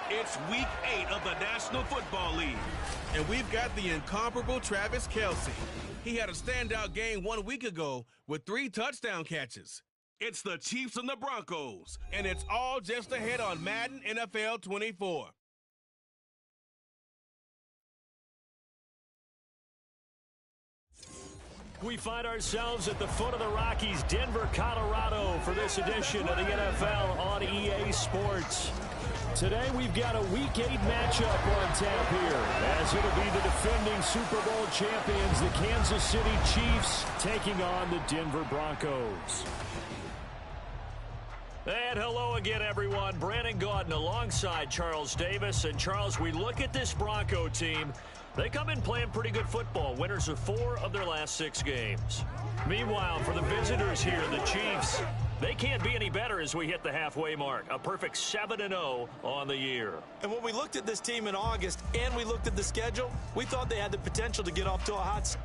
It's Week 8 of the National Football League. And we've got the incomparable Travis Kelce. He had a standout game 1 week ago with 3 touchdown catches. It's the Chiefs and the Broncos, and it's all just ahead on Madden NFL 24. We find ourselves at the foot of the Rockies, Denver, Colorado, for this edition of the NFL on EA Sports. Today we've got a Week 8 matchup on tap here, as it'll be the defending Super Bowl champions, the Kansas City Chiefs, taking on the Denver Broncos. And hello again, everyone. Brandon Gaudin alongside Charles Davis. And Charles, we look at this Bronco team. They come in playing pretty good football, winners of 4 of their last 6 games. Meanwhile, for the visitors here, the Chiefs, they can't be any better as we hit the halfway mark. A perfect 7-0 on the year. And when we looked at this team in August and we looked at the schedule, we thought they had the potential to get off to a hot start.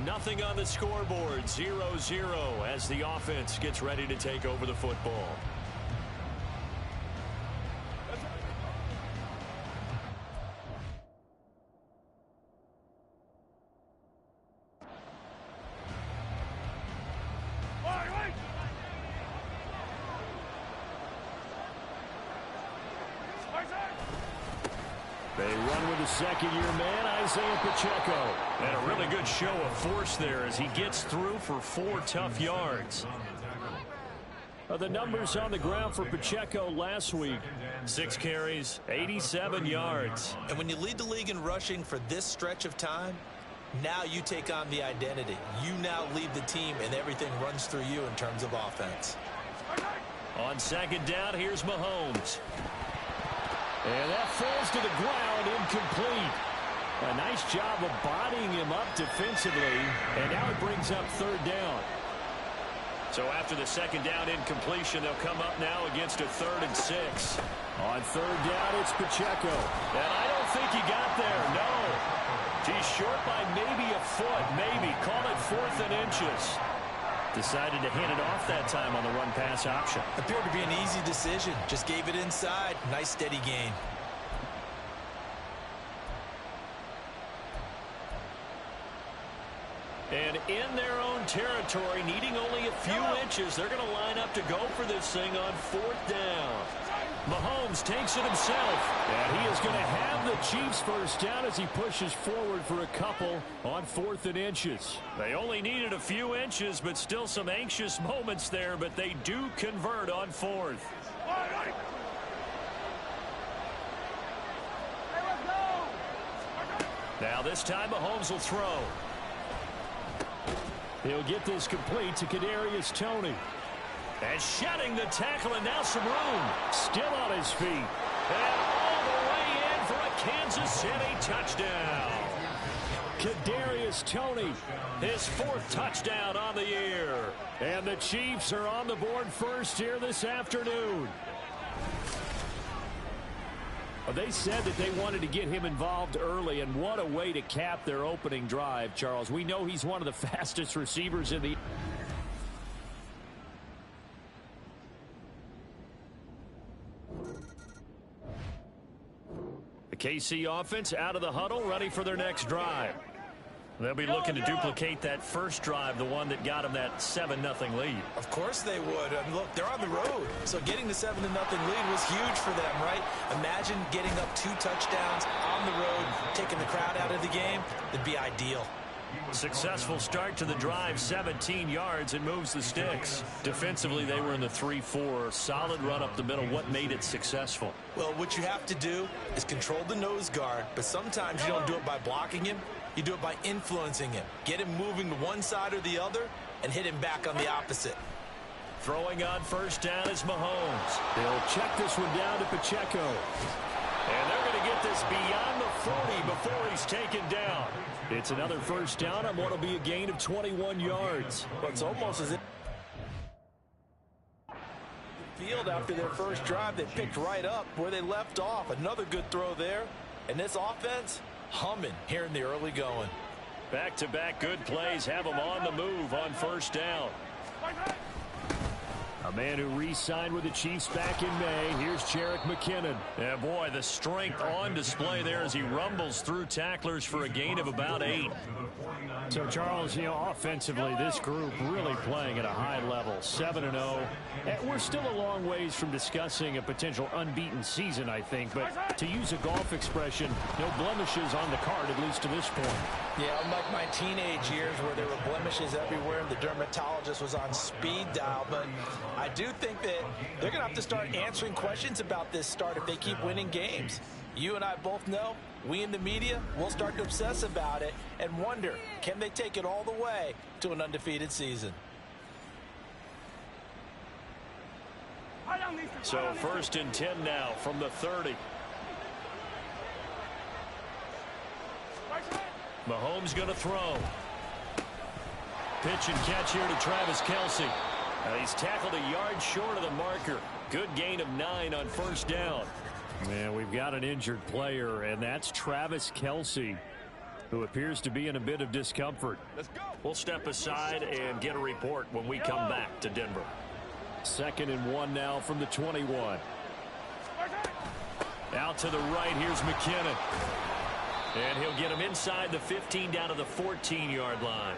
Nothing on the scoreboard, 0-0 as the offense gets ready to take over the football. They run with the second-year man, Isaiah Pacheco. And a really good show of force there as he gets through for 4 tough yards. The numbers on the ground for Pacheco last week: 6 carries, 87 yards. And when you lead the league in rushing for this stretch of time, now you take on the identity. You now lead the team, and everything runs through you in terms of offense. On second down, here's Mahomes. And that falls to the ground, incomplete. A nice job of bodying him up defensively, and now it brings up 3rd down. So after the second down incompletion, they'll come up now against a 3rd and 6. On 3rd down, it's Pacheco. And I don't think he got there, no. He's short by maybe a foot, maybe. Call it 4th and inches. Decided to hand it off that time on the run-pass option. Appeared to be an easy decision. Just gave it inside. Nice, steady gain. And in their own territory, needing only a few inches, they're going to line up to go for this thing on 4th down. Mahomes takes it himself, and he is going to have the Chiefs first down as he pushes forward for a couple on 4th and inches. They only needed a few inches, but still some anxious moments there, but they do convert on 4th. Now this time Mahomes will throw. He'll get this complete to Kadarius Toney. And shedding the tackle, and now some room. Still on his feet. And all the way in for a Kansas City touchdown. Kadarius Toney, his 4th touchdown on the year. And the Chiefs are on the board first here this afternoon. They said that they wanted to get him involved early, and what a way to cap their opening drive, Charles. We know he's one of the fastest receivers in the... The KC offense out of the huddle, ready for their next drive. They'll be looking to duplicate that first drive, the one that got them that 7-0 lead. Of course they would. I mean, look, they're on the road. So getting the 7-0 lead was huge for them, right? Imagine getting up 2 touchdowns on the road, taking the crowd out of the game. It'd be ideal. Successful start to the drive, 17 yards, and moves the sticks. Defensively, they were in the 3-4. Solid run up the middle. What made it successful? Well, what you have to do is control the nose guard, but sometimes you don't do it by blocking him. You do it by influencing him. Get him moving to one side or the other and hit him back on the opposite. Throwing on first down is Mahomes. They'll check this one down to Pacheco. And they're going to get this beyond the 40 before he's taken down. It's another first down on what will be a gain of 21 yards. Well, it's almost as if field after their first drive, they picked right up where they left off. Another good throw there. And this offense, humming here in the early going. Back-to-back good plays have them on the move on first down. A man who re-signed with the Chiefs back in May. Here's Jerick McKinnon. Yeah, boy, the strength on display there as he rumbles through tacklers for a gain of about 8. So, Charles, you know, offensively, this group really playing at a high level, 7-0. We're still a long ways from discussing a potential unbeaten season, I think. But to use a golf expression, no blemishes on the card, at least to this point. Yeah, unlike my teenage years where there were blemishes everywhere and the dermatologist was on speed dial. But I do think that they're going to have to start answering questions about this start if they keep winning games. You and I both know, we in the media will start to obsess about it and wonder, can they take it all the way to an undefeated season? So first and 10 now from the 30. Mahomes going to throw. Pitch and catch here to Travis Kelce. He's tackled a yard short of the marker. Good gain of 9 on first down. Man, we've got an injured player, and that's Travis Kelce, who appears to be in a bit of discomfort. Let's go. We'll step aside and get a report when we come back to Denver. 2nd and 1 now from the 21. Out to the right, here's McKinnon. And he'll get him inside the 15 down to the 14-yard line.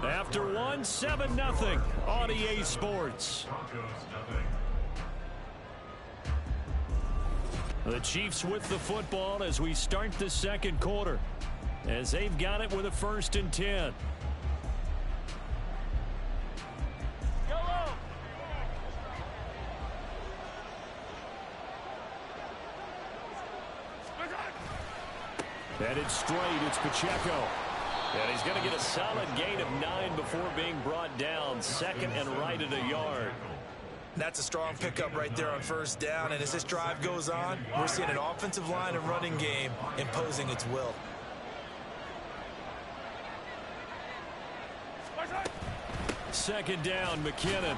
After 1, 7-0 on EA Sports. The Chiefs with the football as we start the second quarter, as they've got it with a 1st and 10. Headed straight, it's Pacheco. And he's going to get a solid gain of 9 before being brought down. 2nd and right at a yard. That's a strong pickup right there on first down. And as this drive goes on, we're seeing an offensive line and running game imposing its will. Second down, McKinnon.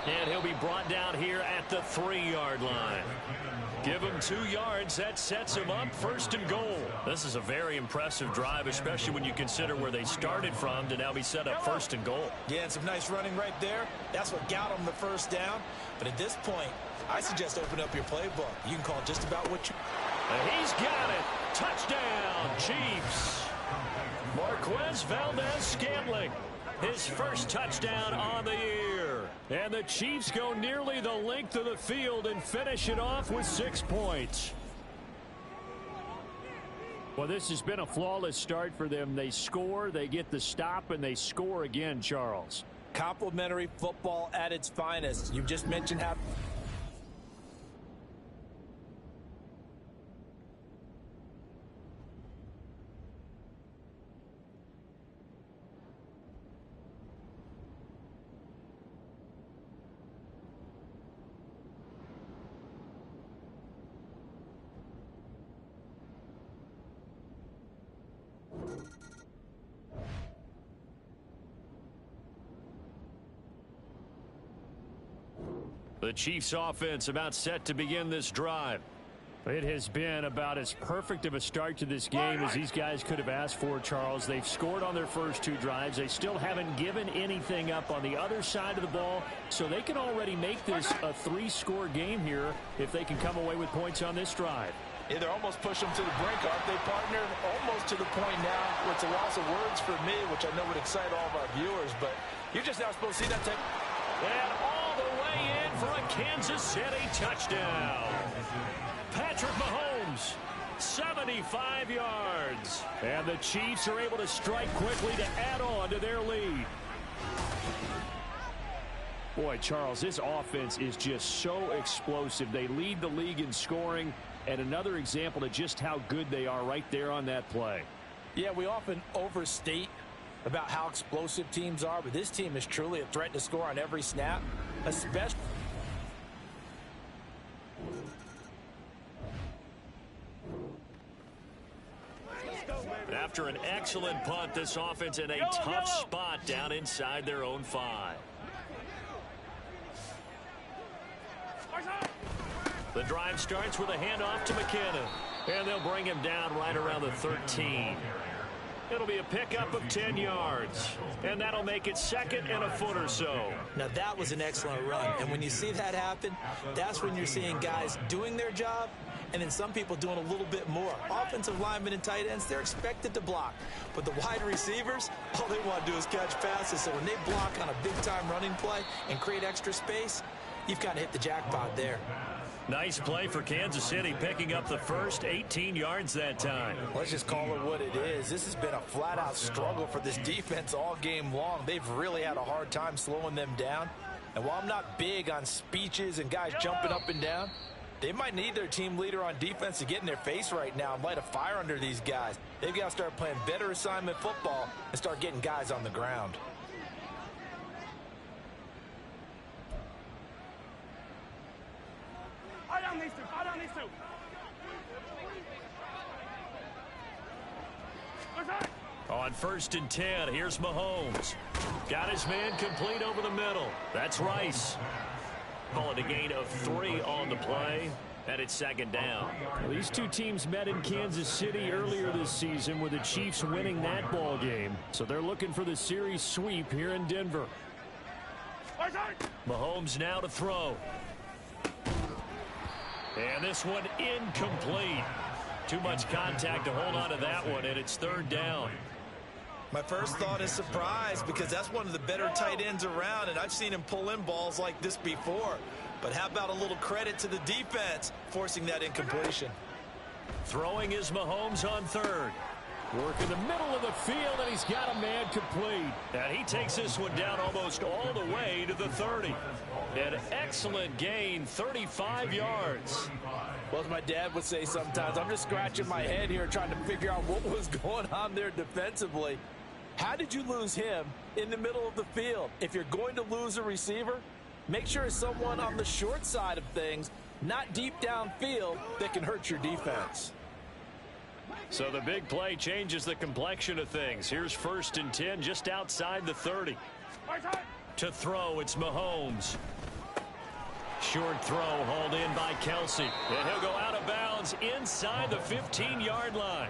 And he'll be brought down here at the 3-yard line. Give him 2 yards. That sets him up 1st and goal. This is a very impressive drive, especially when you consider where they started from to now be set up 1st and goal. Yeah, and some nice running right there. That's what got them the first down. But at this point, I suggest open up your playbook. You can call just about what you... And he's got it. Touchdown, Chiefs. Marquez Valdez-Scantling. His first touchdown on the year. And the Chiefs go nearly the length of the field and finish it off with 6 points. Well, this has been a flawless start for them. They score, they get the stop, and they score again, Charles. Complimentary football at its finest. You've just mentioned how... The Chiefs offense about set to begin this drive. It has been about as perfect of a start to this game as these guys could have asked for, Charles. They've scored on their first 2 drives. They still haven't given anything up on the other side of the ball, so they can already make this a 3-score game here if they can come away with points on this drive. Yeah, they're almost pushing them to the brink, aren't they, partner? Almost to the point now where it's a loss of words for me, which I know would excite all of our viewers, but you're just now supposed to see that type. And all the way in for a Kansas City touchdown. Patrick Mahomes, 75 yards. And the Chiefs are able to strike quickly to add on to their lead. Boy, Charles, this offense is just so explosive. They lead the league in scoring, and another example of just how good they are right there on that play. Yeah, we often overstate about how explosive teams are, but this team is truly a threat to score on every snap, especially. After an excellent punt, this offense in a tough spot down inside their own 5. The drive starts with a handoff to McKinnon, and they'll bring him down right around the 13. It'll be a pickup of 10 yards, and that'll make it 2nd and a foot or so. Now, that was an excellent run, and when you see that happen, that's when you're seeing guys doing their job, and then some people doing a little bit more. Offensive linemen and tight ends, they're expected to block. But the wide receivers, all they want to do is catch passes. So when they block on a big-time running play and create extra space, you've kind of hit the jackpot there. Nice play for Kansas City, picking up the first 18 yards that time. Let's just call it what it is. This has been a flat-out struggle for this defense all game long. They've really had a hard time slowing them down. And while I'm not big on speeches and guys jumping up and down, they might need their team leader on defense to get in their face right now and light a fire under these guys. They've got to start playing better assignment football and start getting guys on the ground. On 1st and 10, here's Mahomes. Got his man complete over the middle. That's Rice. Call it a gain of 3 on the play, and it's 2nd down. These two teams met in Kansas City earlier this season with the Chiefs winning that ball game. So they're looking for the series sweep here in Denver. Mahomes now to throw. And this one incomplete. Too much contact to hold on to that one, and it's 3rd down. My first thought is surprise, because that's one of the better tight ends around, and I've seen him pull in balls like this before. But how about a little credit to the defense forcing that incompletion? Throwing is Mahomes on 3rd. Work in the middle of the field, and he's got a man complete. And he takes this one down almost all the way to the 30. An excellent gain, 35 yards. Well, as my dad would say sometimes, I'm just scratching my head here trying to figure out what was going on there defensively. How did you lose him in the middle of the field? If you're going to lose a receiver, make sure it's someone on the short side of things, not deep downfield, that can hurt your defense. So the big play changes the complexion of things. Here's 1st and 10 just outside the 30. To throw, it's Mahomes. Short throw hauled in by Kelsey. And he'll go out of bounds inside the 15-yard line.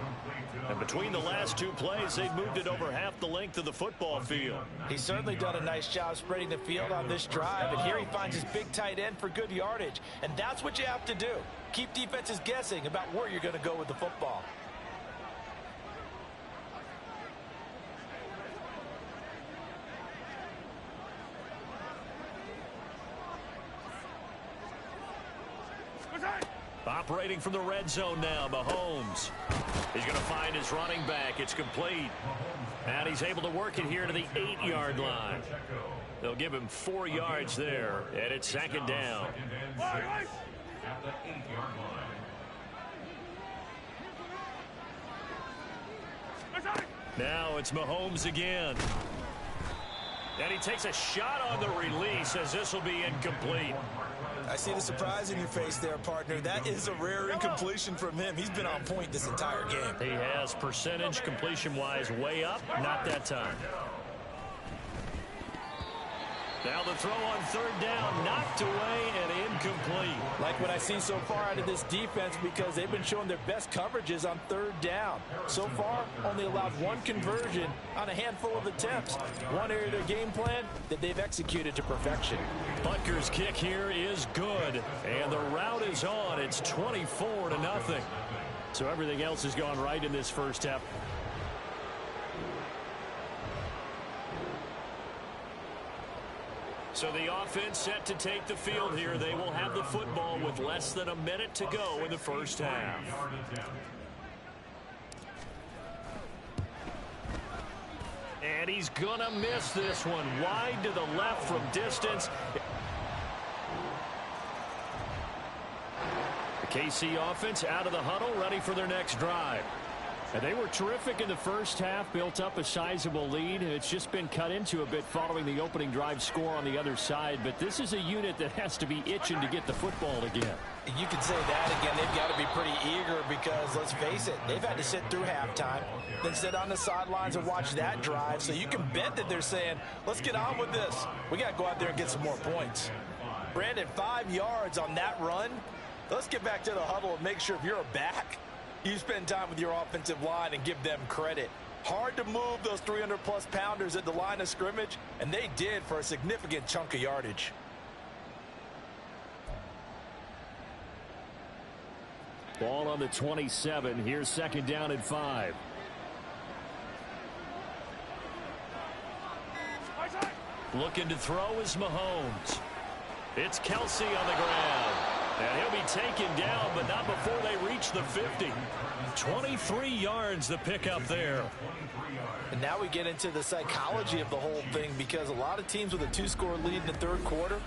And between the last 2 plays, they've moved it over half the length of the football field. He's certainly done a nice job spreading the field on this drive. And here he finds his big tight end for good yardage. And that's what you have to do. Keep defenses guessing about where you're going to go with the football. Operating from the red zone now, Mahomes. He's going to find his running back. It's complete. And he's able to work it here to the 8-yard line. They'll give him 4 yards there, and it's 2nd down. Now it's Mahomes again. And he takes a shot on the release as this will be incomplete. I see the surprise in your face there, partner. That is a rare incompletion from him. He's been on point this entire game. He has percentage completion-wise way up, not that time. Now the throw on 3rd down, knocked away and incomplete. Like what I see so far out of this defense, because they've been showing their best coverages on 3rd down. So far, only allowed 1 conversion on a handful of attempts. One area of their game plan that they've executed to perfection. Butker's kick here is good, and the route is on. It's 24-0. So everything else has gone right in this first half. So the offense set to take the field here. They will have the football with less than a minute to go in the first half. And he's gonna miss this one. Wide to the left from distance. The KC offense out of the huddle, ready for their next drive. And they were terrific in the first half, built up a sizable lead, and it's just been cut into a bit following the opening drive score on the other side. But this is a unit that has to be itching to get the football again. You could say that again. They've got to be pretty eager because, let's face it, they've had to sit through halftime, then sit on the sidelines and watch that drive. So you can bet that they're saying, let's get on with this. We got to go out there and get some more points. Brandon, 5 yards on that run. Let's get back to the huddle and make sure if you're a back, you spend time with your offensive line and give them credit. Hard to move those 300-plus pounders at the line of scrimmage, and they did for a significant chunk of yardage. Ball on the 27. Here's second down and 5. Looking to throw is Mahomes. It's Kelsey on the ground. And he'll be taken down, but not before they reach the 50. 23 yards the pickup there. And now we get into the psychology of the whole thing, because a lot of teams with a 2-score lead in the third quarter,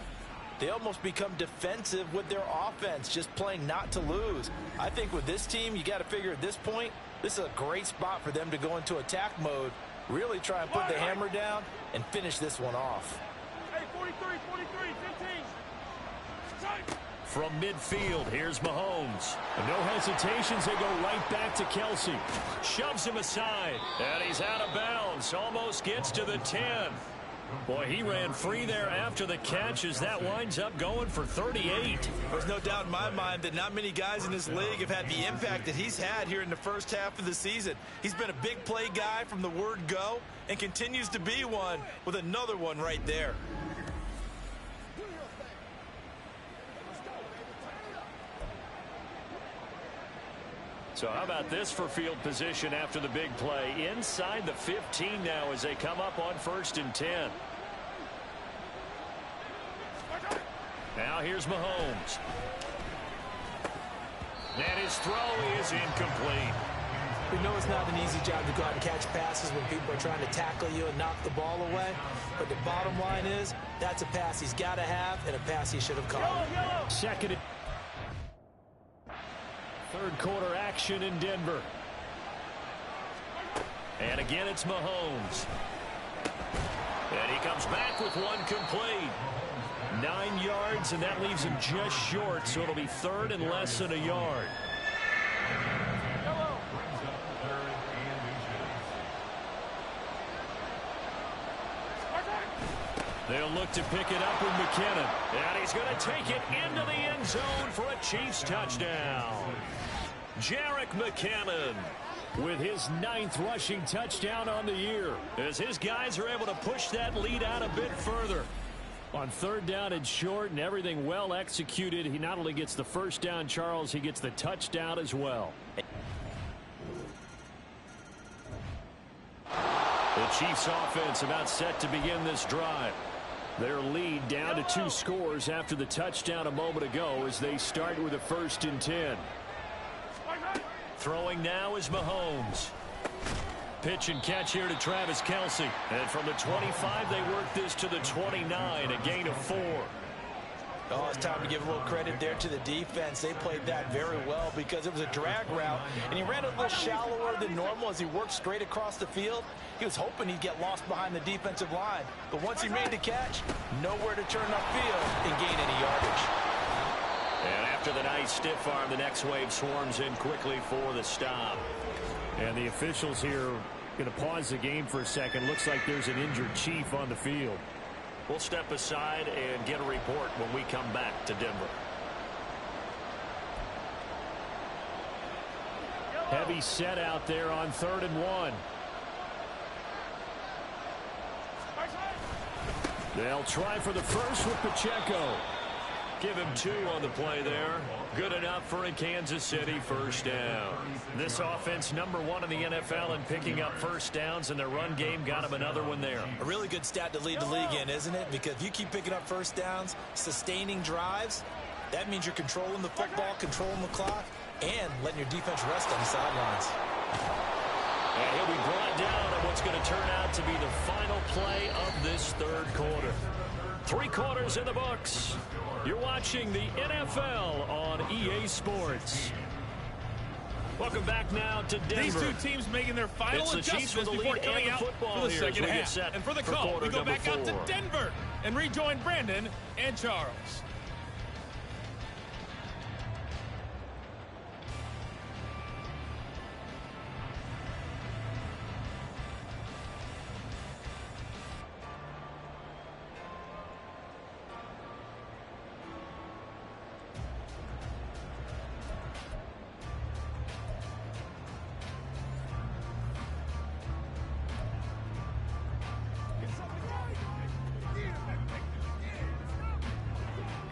they almost become defensive with their offense, just playing not to lose. I think with this team, you got to figure at this point, this is a great spot for them to go into attack mode, really try and put the hammer down and finish this one off. Hey, 43, 15. From midfield, here's Mahomes. And no hesitations, they go right back to Kelsey. Shoves him aside, and he's out of bounds. Almost gets to the 10. Boy, he ran free there after the catch as that winds up going for 38. There's no doubt in my mind that not many guys in this league have had the impact that he's had here in the first half of the season. He's been a big play guy from the word go and continues to be one with another one right there. So how about this for field position after the big play? Inside the 15 now as they come up on 1st and 10. Now here's Mahomes. And his throw is incomplete. We know it's not an easy job to go out and catch passes when people are trying to tackle you and knock the ball away. But the bottom line is, that's a pass he's got to have and a pass he should have caught. Second and third quarter action in Denver. And again, it's Mahomes. And he comes back with one complete. 9 yards, and that leaves him just short, so it'll be third and less than a yard. They'll look to pick it up with McKinnon. And he's going to take it into the end zone for a Chiefs touchdown. Jerick McKinnon with his 9th rushing touchdown on the year, as his guys are able to push that lead out a bit further. On third down and short, and everything well executed. He not only gets the first down, Charles, he gets the touchdown as well. The Chiefs offense about set to begin this drive. Their lead down to 2 scores after the touchdown a moment ago as they start with a 1st and 10. Throwing now is Mahomes. Pitch and catch here to Travis Kelsey. And from the 25, they work this to the 29, a gain of 4. Oh, it's time to give a little credit there to the defense. They played that very well because it was a drag route, and he ran a little shallower than normal as he worked straight across the field. He was hoping he'd get lost behind the defensive line, but once he made the catch, nowhere to turn upfield and gain any yardage. And after the nice stiff arm, the next wave swarms in quickly for the stop. And the officials here going to pause the game for a second. Looks like there's an injured Chief on the field. We'll step aside and get a report when we come back to Denver. Heavy set out there on 3rd and 1. They'll try for the first with Pacheco. Give him 2 on the play there. Good enough for a Kansas City first down. This offense #1 in the NFL in picking up first downs, and their run game got him another one there. A really good stat to lead the league in, isn't it? Because if you keep picking up first downs, sustaining drives, that means you're controlling the football, controlling the clock, and letting your defense rest on the sidelines. And he'll be brought down on what's going to turn out to be the final play of this third quarter. 3 quarters in the books. You're watching the NFL on EA Sports. Welcome back now to Denver. These two teams making their final adjustments before coming out for the second half. And for the call, we go back out to Denver and rejoin Brandon and Charles.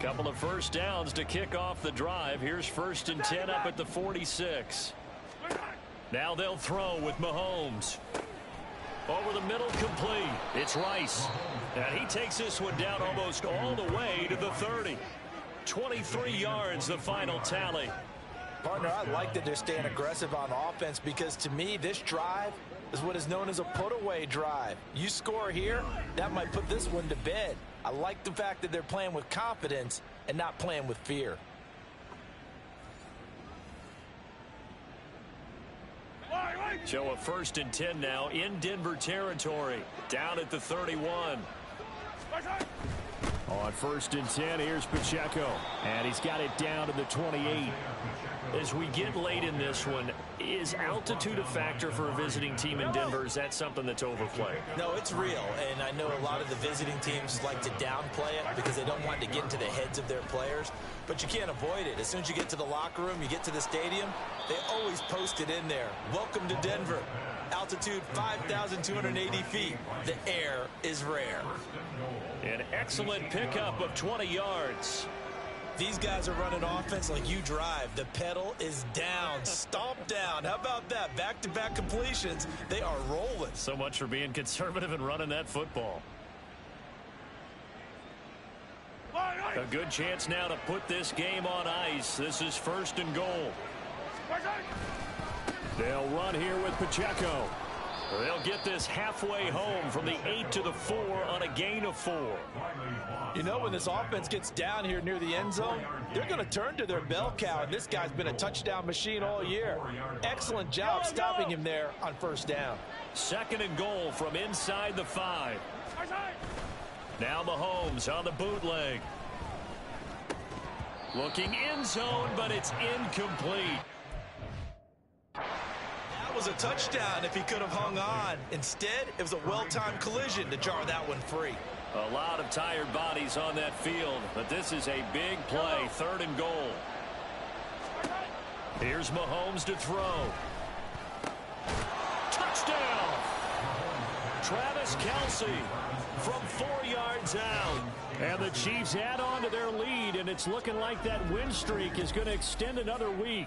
Couple of first downs to kick off the drive. Here's 1st and 10 up at the 46. Now they'll throw with Mahomes. Over the middle, complete. It's Rice. And he takes this one down almost all the way to the 30. 23 yards, the final tally. Partner, I like that they're staying aggressive on offense because to me, this drive is what is known as a put-away drive. You score here, that might put this one to bed. I like the fact that they're playing with confidence and not playing with fear. So a 1st and 10 now in Denver territory. Down at the 31. On 1st and 10, here's Pacheco. And he's got it down to the 28. As we get late in this one, is altitude a factor for a visiting team in Denver? Is that something that's overplayed? No, it's real, and I know a lot of the visiting teams like to downplay it because they don't want to get into the heads of their players, but you can't avoid it. As soon as you get to the locker room, you get to the stadium, they always post it in there. Welcome to Denver. Altitude 5,280 feet. The air is rare. An excellent pickup of 20 yards. These guys are running offense like you drive. The pedal is down, stomp down. How about that? Back-to-back completions. They are rolling. So much for being conservative and running that football. A good chance now to put this game on ice. This is 1st and goal. They'll run here with Pacheco. They'll get this halfway home from the 8 to the 4 on a gain of 4. You know, when this offense gets down here near the end zone, they're going to turn to their bell cow, and this guy's been a touchdown machine all year. Excellent job stopping him there on 1st down. 2nd and goal from inside the 5. Now Mahomes on the bootleg. Looking end zone, but it's incomplete. That was a touchdown if he could have hung on. Instead, it was a well-timed collision to jar that one free. A lot of tired bodies on that field, but this is a big play. 3rd and goal. Here's Mahomes to throw. Touchdown! Travis Kelce from 4 yards out. And the Chiefs add on to their lead, and it's looking like that win streak is going to extend another week.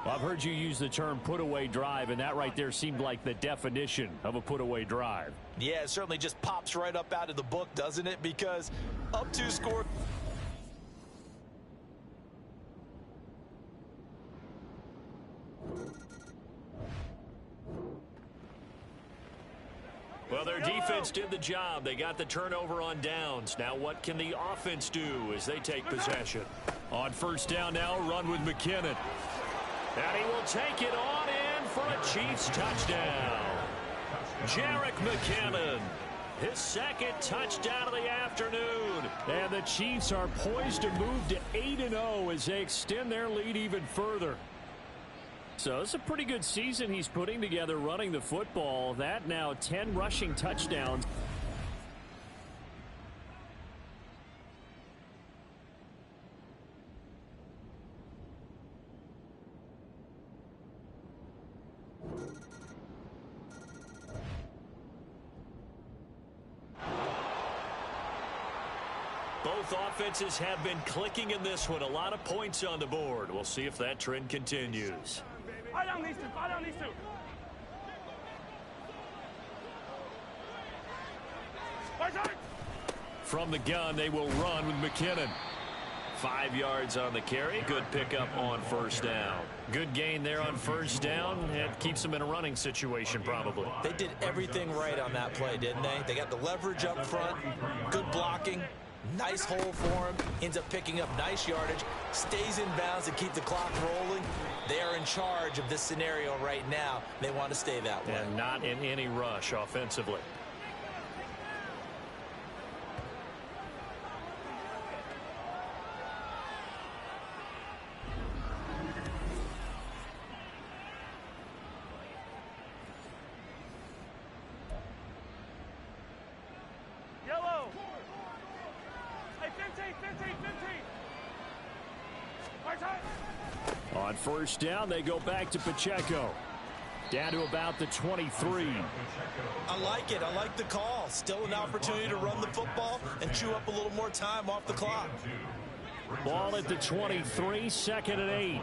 Well, I've heard you use the term put-away drive, and that right there seemed like the definition of a put-away drive. Yeah, it certainly just pops right up out of the book, doesn't it? Because up 2 score. Well, their defense did the job. They got the turnover on downs. Now what can the offense do as they take possession? On 1st down now, run with McKinnon. And he will take it on in for a Chiefs touchdown. Jerick McKinnon, his 2nd touchdown of the afternoon. And the Chiefs are poised to move to 8-0 as they extend their lead even further. So it's a pretty good season he's putting together running the football. That now 10 rushing touchdowns. Both offenses have been clicking in this one. A lot of points on the board. We'll see if that trend continues. From the gun, they will run with McKinnon. 5 yards on the carry. Good pickup on 1st down. Good gain there on 1st down. It keeps them in a running situation, probably. They did everything right on that play, didn't they? They got the leverage up front, good blocking, nice hole for him, ends up picking up nice yardage, stays in bounds to keep the clock rolling. They are in charge of this scenario right now. They want to stay that way. And not in any rush offensively. Yellow. Hey, 15. On first down, they go back to Pacheco. Down to about the 23. I like it. I like the call. Still an opportunity to run the football and chew up a little more time off the clock. Ball at the 23, 2nd and 8.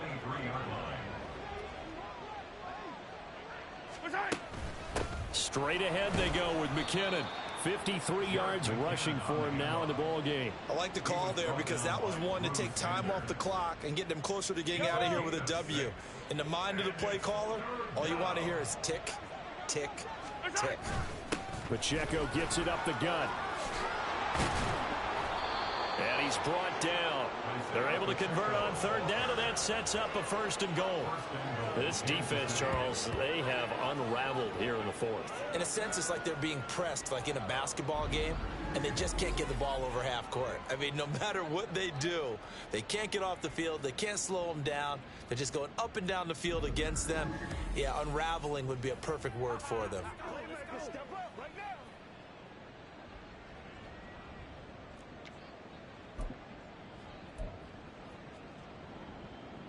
Straight ahead they go with McKinnon. 53 yards rushing for him now in the ball game. I like the call there because that was one to take time off the clock and get them closer to getting out of here with a W. In the mind of the play caller, all you want to hear is tick, tick, tick. Pacheco gets it up the gut. And he's brought down. They're able to convert on 3rd down, and that sets up a 1st and goal. This defense, Charles, they have unraveled here in the 4th. In a sense, it's like they're being pressed like in a basketball game, and they just can't get the ball over half court. I mean, no matter what they do, they can't get off the field. They can't slow them down. They're just going up and down the field against them. Yeah, unraveling would be a perfect word for them.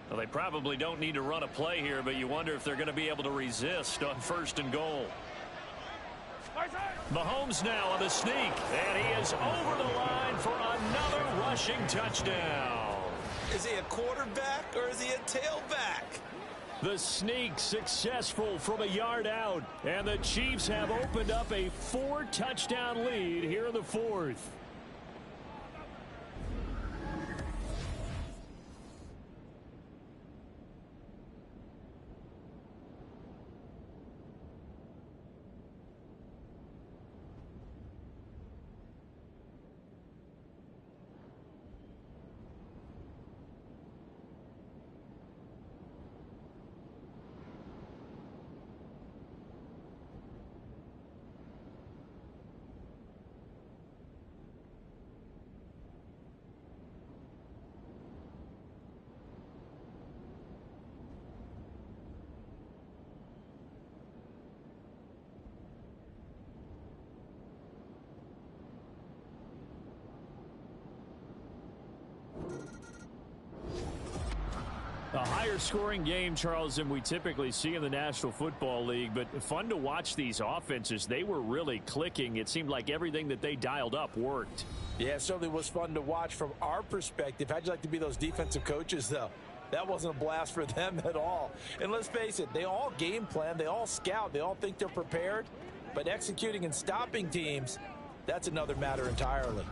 Well, they probably don't need to run a play here, but you wonder if they're going to be able to resist on 1st and goal. Mahomes now on the sneak, and he is over the line for another rushing touchdown. Is he a quarterback or is he a tailback? The sneak successful from a yard out, and the Chiefs have opened up a 4-touchdown lead here in the 4th. A higher scoring game, Charles, than we typically see in the National Football League, but fun to watch these offenses. They were really clicking. It seemed like everything that they dialed up worked. Yeah, it certainly was fun to watch from our perspective. How'd you like to be those defensive coaches, though? That wasn't a blast for them at all. And let's face it, they all game plan, they all scout, they all think they're prepared, but executing and stopping teams, that's another matter entirely.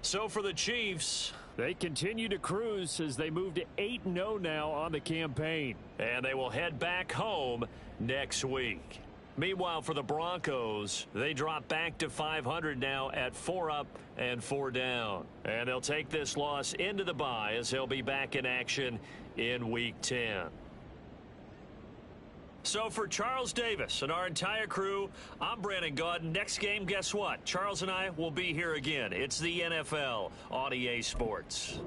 So for the Chiefs, they continue to cruise as they move to 8-0 now on the campaign. And they will head back home next week. Meanwhile, for the Broncos, they drop back to 500 now at 4 up and 4 down. And they'll take this loss into the bye as they'll be back in action in Week 10. So for Charles Davis and our entire crew, I'm Brandon Gaudin. Next game, guess what? Charles and I will be here again. It's the NFL on EA Sports.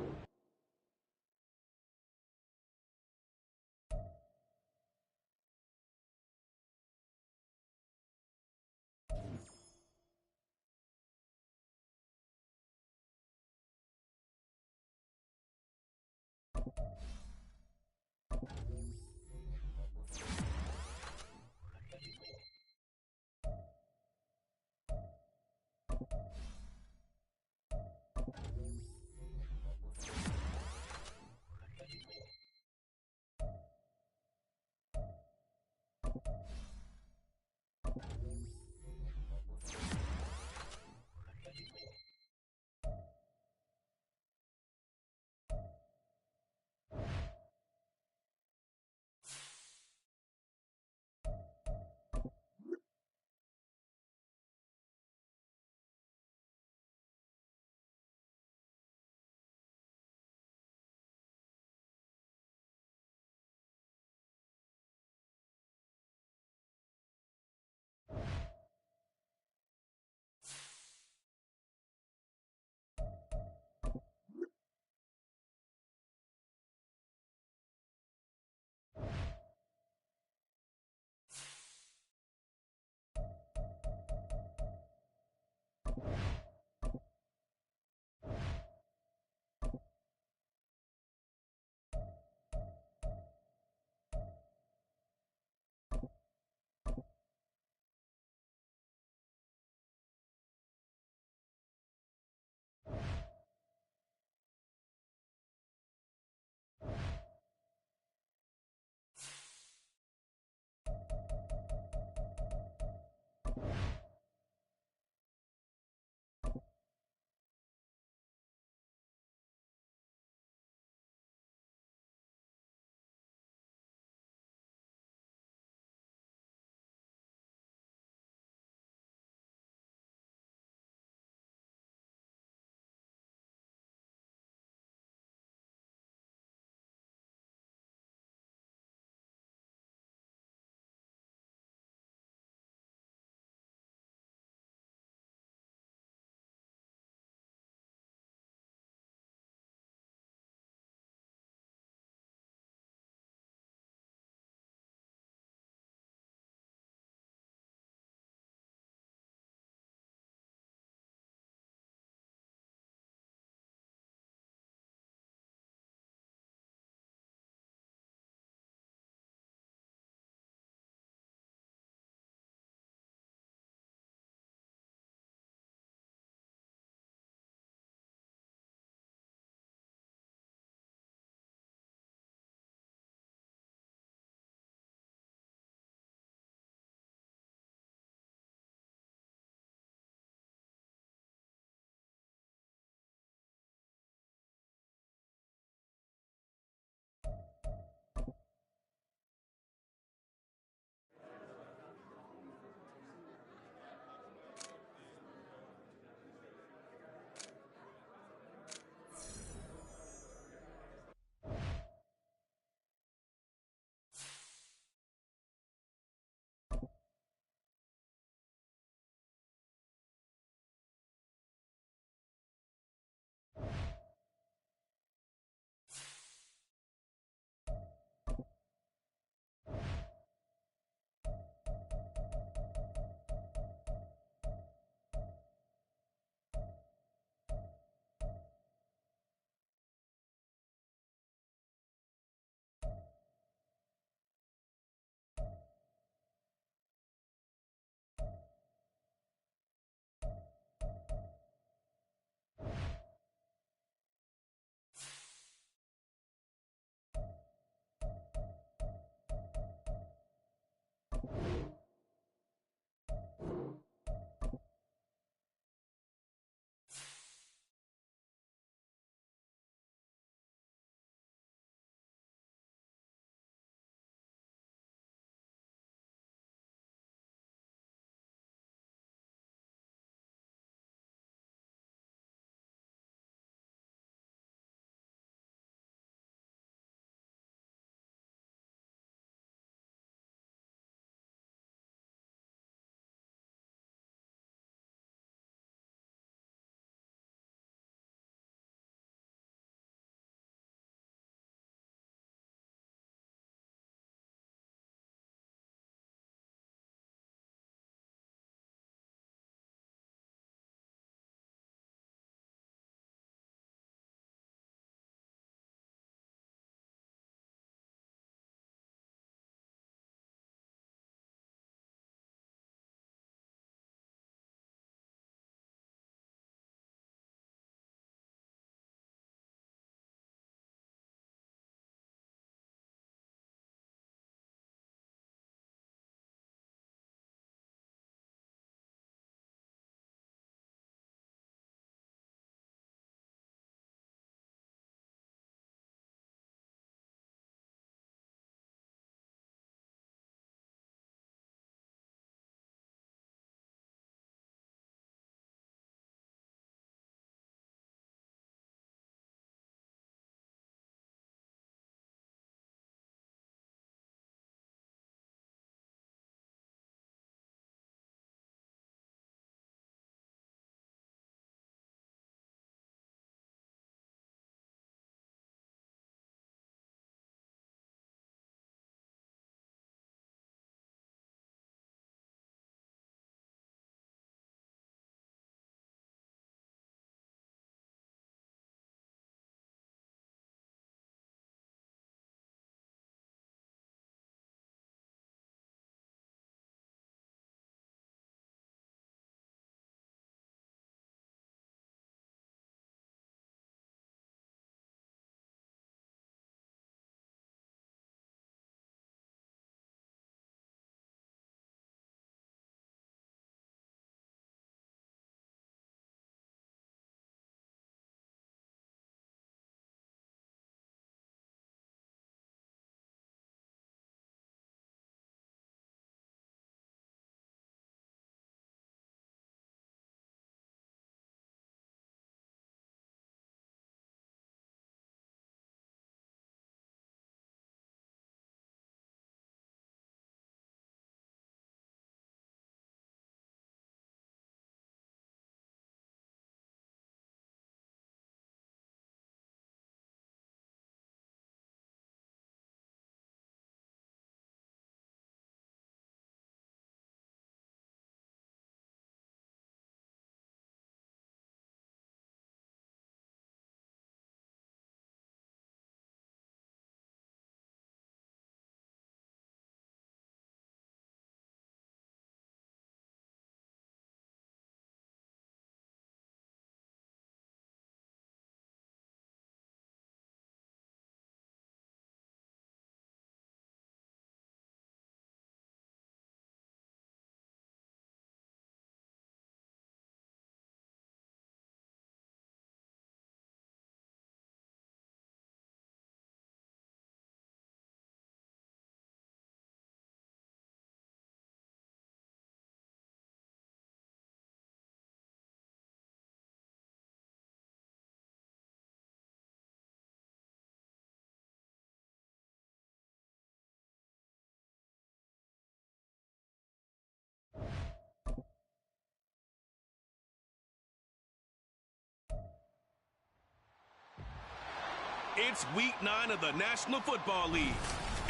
It's Week 9 of the National Football League,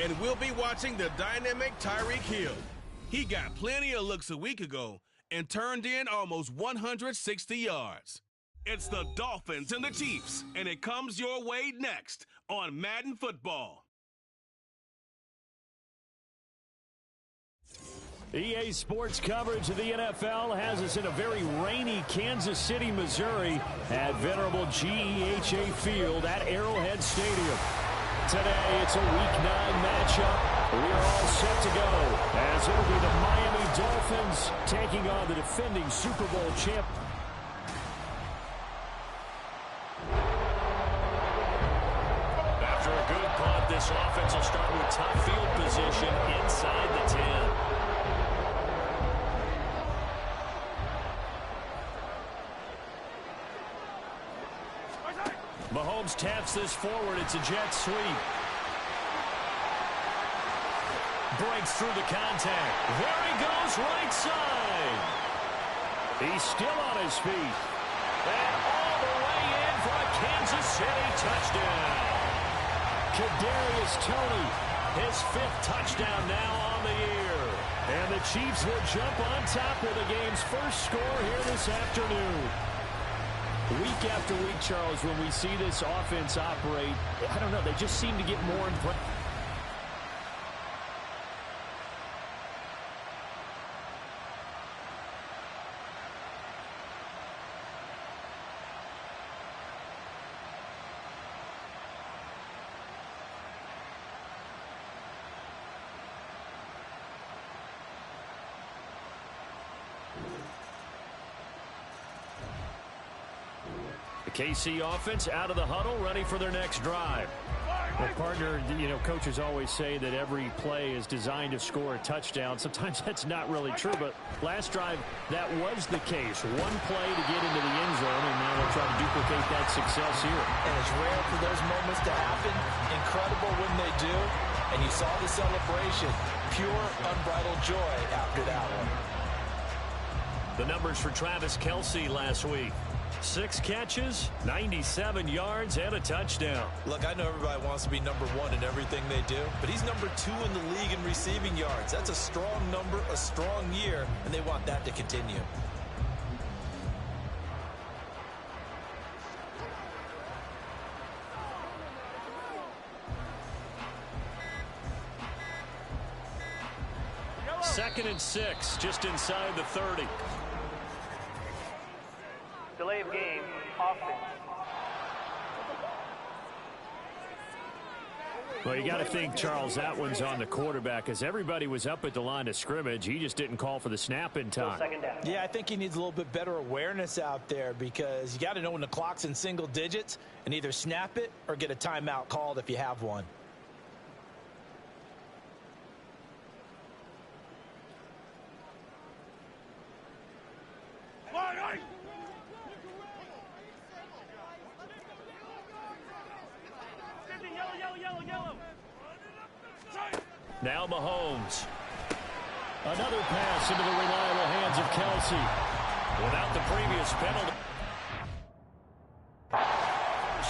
and we'll be watching the dynamic Tyreek Hill. He got plenty of looks a week ago and turned in almost 160 yards. It's the Dolphins and the Chiefs, and it comes your way next on Madden Football. EA Sports coverage of the NFL has us in a very rainy Kansas City, Missouri at venerable GEHA Field at Arrowhead Stadium. Today, it's a Week 9 matchup. We are all set to go as it'll be the Miami Dolphins taking on the defending Super Bowl champ. After a good punt, this offense will start with tough field position inside the 10. Mahomes taps this forward. It's a jet sweep. Breaks through the contact. There he goes, right side. He's still on his feet. And all the way in for a Kansas City touchdown. Kadarius Toney, his 5th touchdown now on the year. And the Chiefs will jump on top with the game's first score here this afternoon. Week after week, Charles, when we see this offense operate, I don't know, they just seem to get more impressive. KC offense out of the huddle, ready for their next drive. Well, partner, coaches always say that every play is designed to score a touchdown. Sometimes that's not really true, but last drive, that was the case. One play to get into the end zone, and now they'll try to duplicate that success here. And it's rare for those moments to happen. Incredible when they do. And you saw the celebration. Pure, unbridled joy after that one. The numbers for Travis Kelce last week. 6 catches, 97 yards, and a touchdown. Look, I know everybody wants to be number 1 in everything they do, but he's number 2 in the league in receiving yards. That's a strong number, a strong year, and they want that to continue. Second and 6, just inside the 30. Delay of game, offense. Well, you got to think, Charles, that one's on the quarterback as everybody was up at the line of scrimmage. He just didn't call for the snap in time. Yeah, I think he needs a little bit better awareness out there because you got to know when the clock's in single digits and either snap it or get a timeout called if you have one. Now Mahomes. Another pass into the reliable hands of Kelce. Without the previous penalty.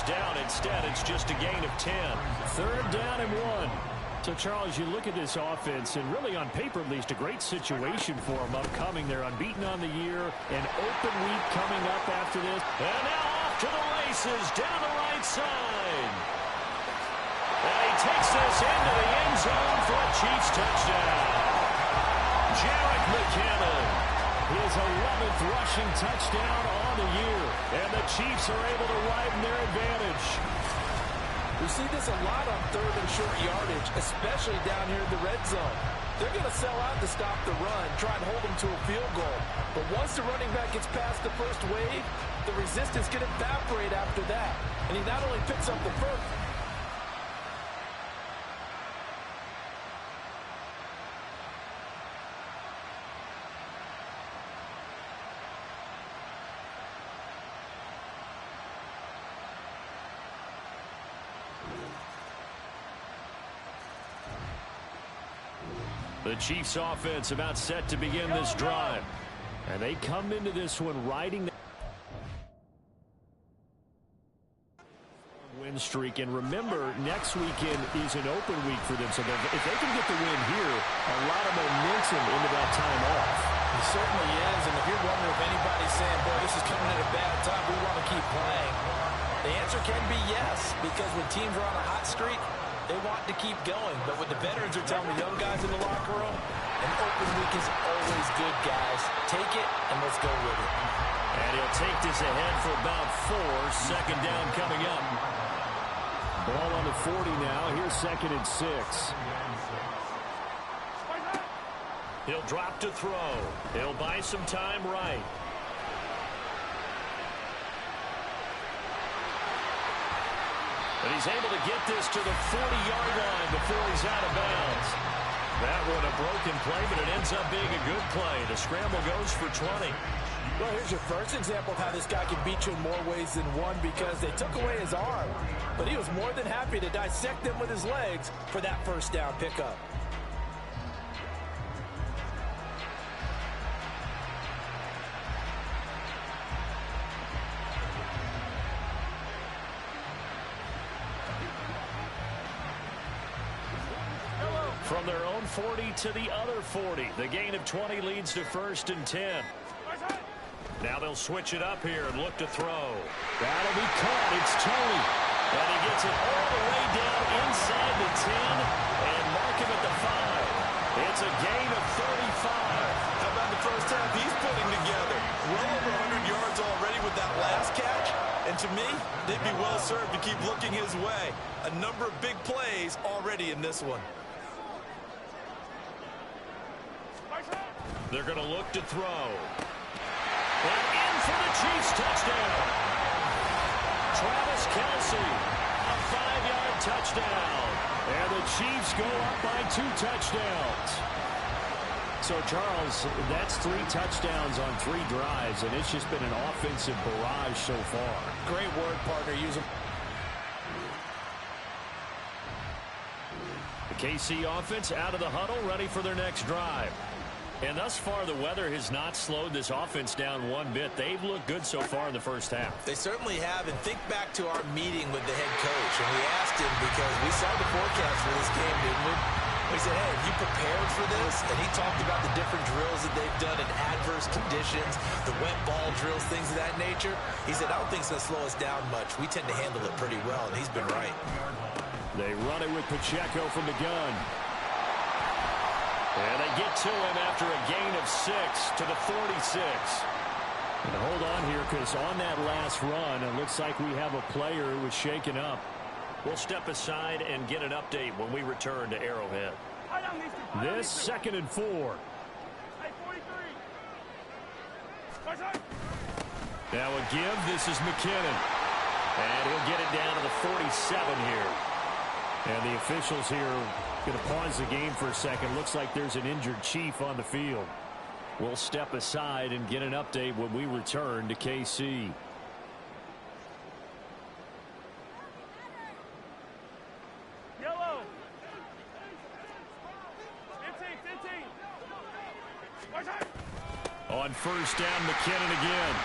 Down instead, it's just a gain of 10. 3rd down and 1. So, Charles, you look at this offense, and really on paper at least, a great situation for them upcoming. They're unbeaten on the year. An open week coming up after this. And now off to the races down the right side. And he takes this into the end zone for a Chiefs touchdown. Jarek McCammon, his 11th rushing touchdown on the year. And the Chiefs are able to widen their advantage. We see this a lot on 3rd and short yardage, especially down here in the red zone. They're going to sell out to stop the run, try and hold them to a field goal. But once the running back gets past the first wave, the resistance can evaporate after that. And he not only picks up the first, The Chiefs offense about set to begin this drive. And they come into this one riding. Win win streak. And remember, next weekend is an open week for them. So if they can get the win here, a lot of momentum into that time off. It certainly is. And if you're wondering if anybody's saying, boy, this is coming at a bad time, we want to keep playing, the answer can be yes, because when teams are on a hot streak, they want to keep going. But what the veterans are telling the young guys in the locker room, an open week is always good, guys. Take it, and let's go with it. And he'll take this ahead for about 4. Second down coming up. Ball on the 40 now. Here's 2nd and 6. He'll drop to throw. He'll buy some time right. But he's able to get this to the 40-yard line before he's out of bounds. That one a broken play, but it ends up being a good play. The scramble goes for 20. Well, here's your first example of how this guy can beat you in more ways than one, because they took away his arm, but he was more than happy to dissect them with his legs for that first down pickup. From their own 40 to the other 40. The gain of 20 leads to 1st and 10. Now they'll switch it up here and look to throw. That'll be caught. It's Tony. And he gets it all the way down inside the 10 and mark him at the 5. It's a gain of 35. How about the first half he's putting together? Well over 100 yards already with that last catch. And to me, they'd be well served to keep looking his way. A number of big plays already in this one. They're going to look to throw. And in for the Chiefs touchdown. Travis Kelce, a 5-yard touchdown. And the Chiefs go up by 2 touchdowns. So, Charles, that's 3 touchdowns on 3 drives, and it's just been an offensive barrage so far. Great word, partner. Use them. The KC offense out of the huddle, ready for their next drive. And thus far, the weather has not slowed this offense down one bit. They've looked good so far in the first half. They certainly have. And think back to our meeting with the head coach. And we asked him, because we saw the forecast for this game, didn't we? We said, hey, have you prepared for this? And he talked about the different drills that they've done in adverse conditions, the wet ball drills, things of that nature. He said, I don't think it's going to slow us down much. We tend to handle it pretty well, and he's been right. They run it with Pacheco from the gun. And they get to him after a gain of 6 to the 46. And hold on here, because on that last run, it looks like we have a player who was shaken up. We'll step aside and get an update when we return to Arrowhead. This 2nd and 4. Now a give. This is McKinnon. And he'll get it down to the 47 here. And the officials here going to pause the game for a second. Looks like there's an injured Chief on the field. We'll step aside and get an update when we return to KC. Yellow. 15. On first down, McKinnon again.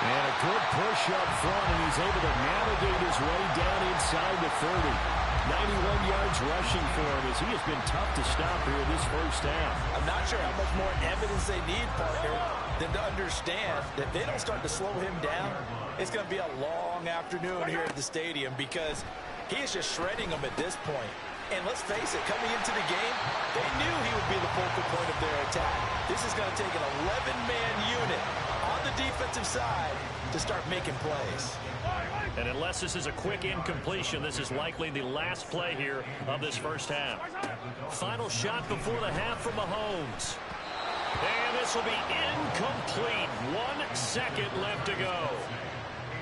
And a good push up front, and he's able to navigate his way down inside the 30. 91 yards rushing for him, as he has been tough to stop here this first half. I'm not sure how much more evidence they need, partner, than to understand that if they don't start to slow him down, it's going to be a long afternoon here at the stadium, because he is just shredding them at this point. And let's face it, coming into the game, they knew he would be the focal point of their attack. This is going to take an 11-man unit on the defensive side to start making plays. And unless this is a quick incompletion, this is likely the last play here of this first half. Final shot before the half from Mahomes. And this will be incomplete. 1 second left to go.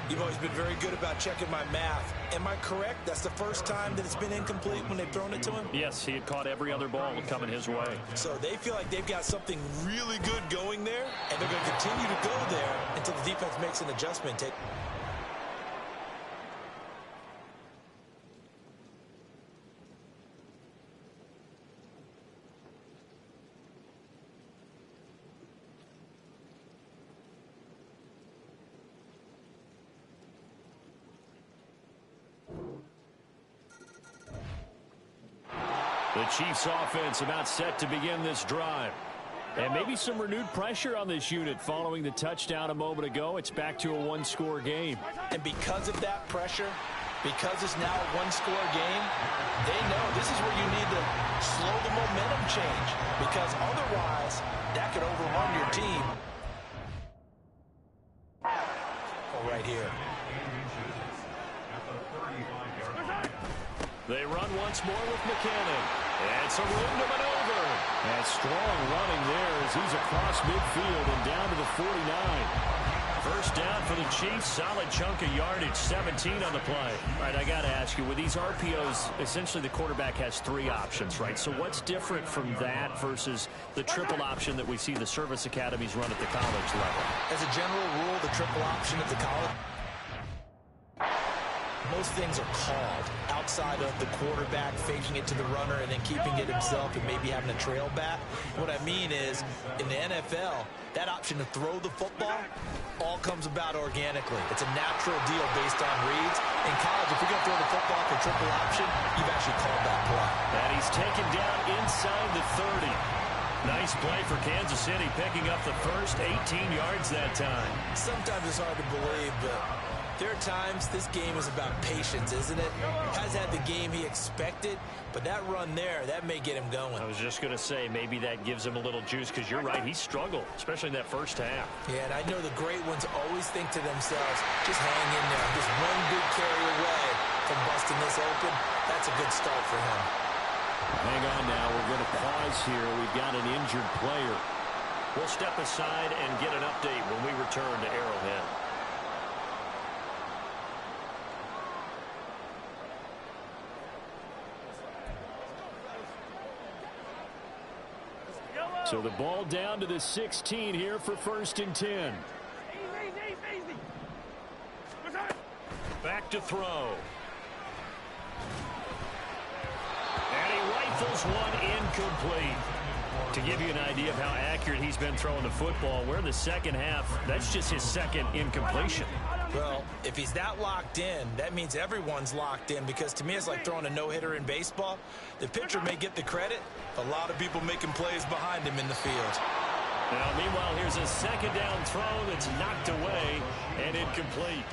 You've always been very good about checking my math. Am I correct? That's the first time that it's been incomplete when they've thrown it to him? Yes, he had caught every other ball coming his way. So they feel like they've got something really good going there, and they're going to continue to go there until the defense makes an adjustment. The Chiefs offense about set to begin this drive. And maybe some renewed pressure on this unit following the touchdown a moment ago. It's back to a one-score game. And because of that pressure, because it's now a one-score game, they know this is where you need to slow the momentum change, because otherwise that could overrun your team. Right here. They run once more with McKinnon. And it's a room to maneuver. And strong running there as he's across midfield and down to the 49. First down for the Chiefs. Solid chunk of yardage, 17 on the play. All right, I got to ask you, with these RPOs, essentially the quarterback has three options, right? So what's different from that versus the triple option that we see the service academies run at the college level? As a general rule, the triple option at the college, most things are called outside of the quarterback faking it to the runner and then keeping it himself and maybe having a trail back. What I mean is, in the NFL, that option to throw the football all comes about organically. It's a natural deal based on reads. In college, if you're going to throw the football for triple option, you've actually called that play. And he's taken down inside the 30. Nice play for Kansas City, picking up the first 18 yards that time. Sometimes it's hard to believe, but there are times this game is about patience, isn't it? Has had the game he expected, but that run there, that may get him going. I was just going to say, maybe that gives him a little juice, because you're right, he struggled, especially in that first half. Yeah, and I know the great ones always think to themselves, just hang in there. Just one big carry away from busting this open. That's a good start for him. Hang on now, we're going to pause here. We've got an injured player. We'll step aside and get an update when we return to Arrowhead. So the ball down to the 16 here for 1st and 10. Back to throw. And he rifles one incomplete. To give you an idea of how accurate he's been throwing the football, we're in the second half. That's just his second incompletion. Well, if he's that locked in, that means everyone's locked in, because to me it's like throwing a no-hitter in baseball. The pitcher may get the credit, a lot of people making plays behind him in the field. Now, meanwhile, here's a second down throw that's knocked away and incomplete.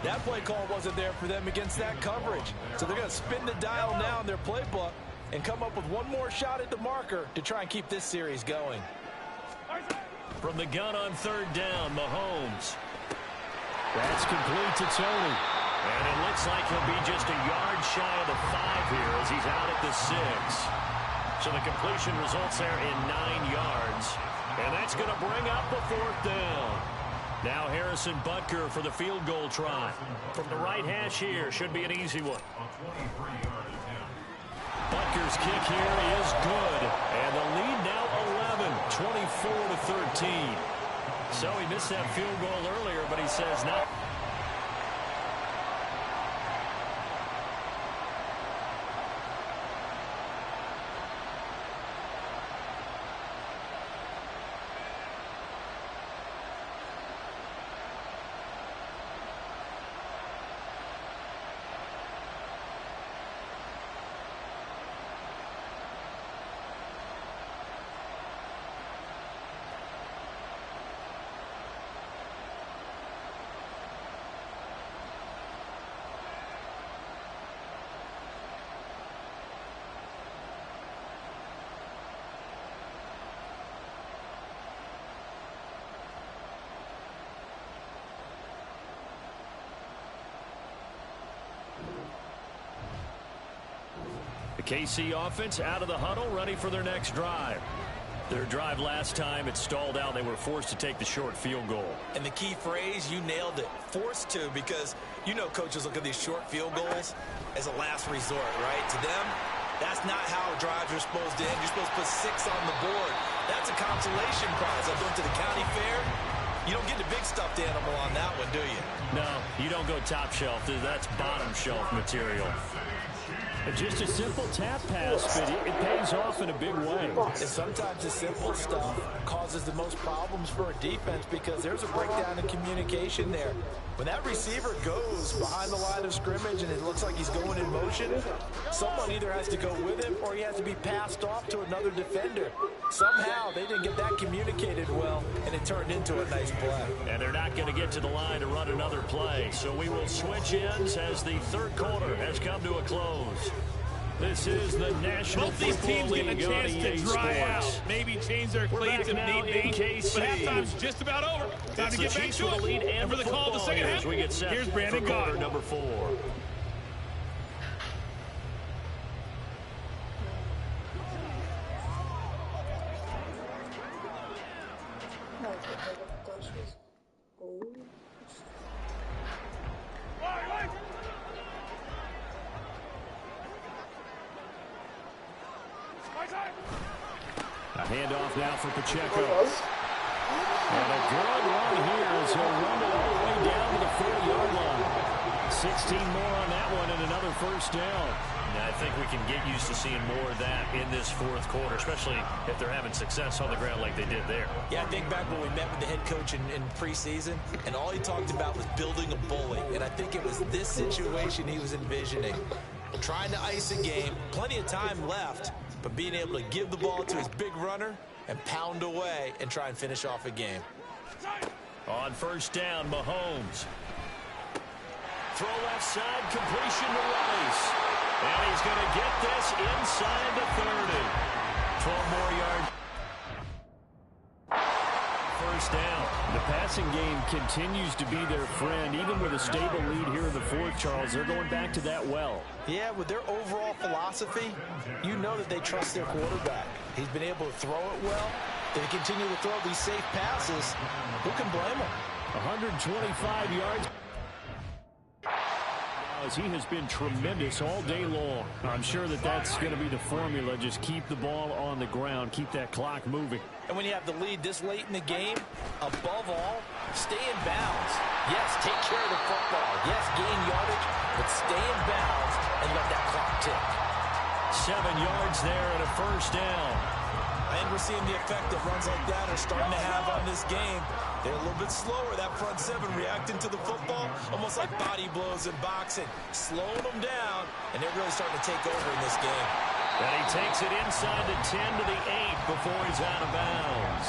That play call wasn't there for them against that coverage. So they're going to spin the dial now in their playbook and come up with one more shot at the marker to try and keep this series going. From the gun on 3rd down, Mahomes. That's complete to Tony. And it looks like he'll be just a yard shy of the 5 here as he's out at the 6. So the completion results there in 9 yards. And that's going to bring up the 4th down. Now Harrison Butker for the field goal try. From the right hash here, should be an easy one. Butker's kick here is good. And the lead now 11, 24-13. So he missed that field goal earlier, but he says no. The KC offense out of the huddle, ready for their next drive. Their drive last time, it stalled out. They were forced to take the short field goal. And the key phrase, you nailed it, forced to, because you know coaches look at these short field goals as a last resort, right? To them, that's not how drives are supposed to end. You're supposed to put 6 on the board. That's a consolation prize. I went to the county fair. You don't get the big stuffed animal on that one, do you? No, you don't go top shelf. That's bottom shelf material. Just a simple tap pass, but it pays off in a big way. And sometimes the simple stuff causes the most problems for a defense because there's a breakdown in communication there. When that receiver goes behind the line of scrimmage and it looks like he's going in motion, someone either has to go with him or he has to be passed off to another defender. Somehow they didn't get that communicated well, and it turned into a nice play. And they're not going to get to the line to run another play, so we will switch ends as the third quarter has come to a close. This is the National Both these Football teams League get a chance to dry out, maybe change their cleats if need be. But halftime's just about over. Time to get back to it. And for the call of the second half, here's Brandon Gaudin. Number 4. A handoff now for Pacheco. And a good run here as he'll run it all the way down to the 4-yard line. 16 more on that one and another first down. Now, I think we can get used to seeing more of that in this fourth quarter, especially if they're having success on the ground like they did there. Yeah, I think back when we met with the head coach in preseason, and all he talked about was building a bully. And I think it was this situation he was envisioning. Trying to ice a game, plenty of time left, but being able to give the ball to his big runner and pound away and try and finish off a game. On first down, Mahomes. Throw left side, completion to Rice. And he's going to get this inside the 30. 12 more yards. First down. The passing game continues to be their friend. Even with a stable lead here in the fourth, Charles, they're going back to that well. Yeah, with their overall philosophy, you know that they trust their quarterback. He's been able to throw it well. They continue to throw these safe passes. Who can blame them? 125 yards. As he has been tremendous all day long. I'm sure that that's going to be the formula. Just keep the ball on the ground. Keep that clock moving. And when you have the lead this late in the game, above all, stay in bounds. Yes, take care of the football. Yes, gain yardage, but stay in bounds and let that clock tick. 7 yards there and a first down. And we're seeing the effect that runs like that are starting to have on this game. They're a little bit slower, that front seven reacting to the football, almost like body blows in boxing, slowing them down, and they're really starting to take over in this game. And he takes it inside the 10 to the 8 before he's out of bounds.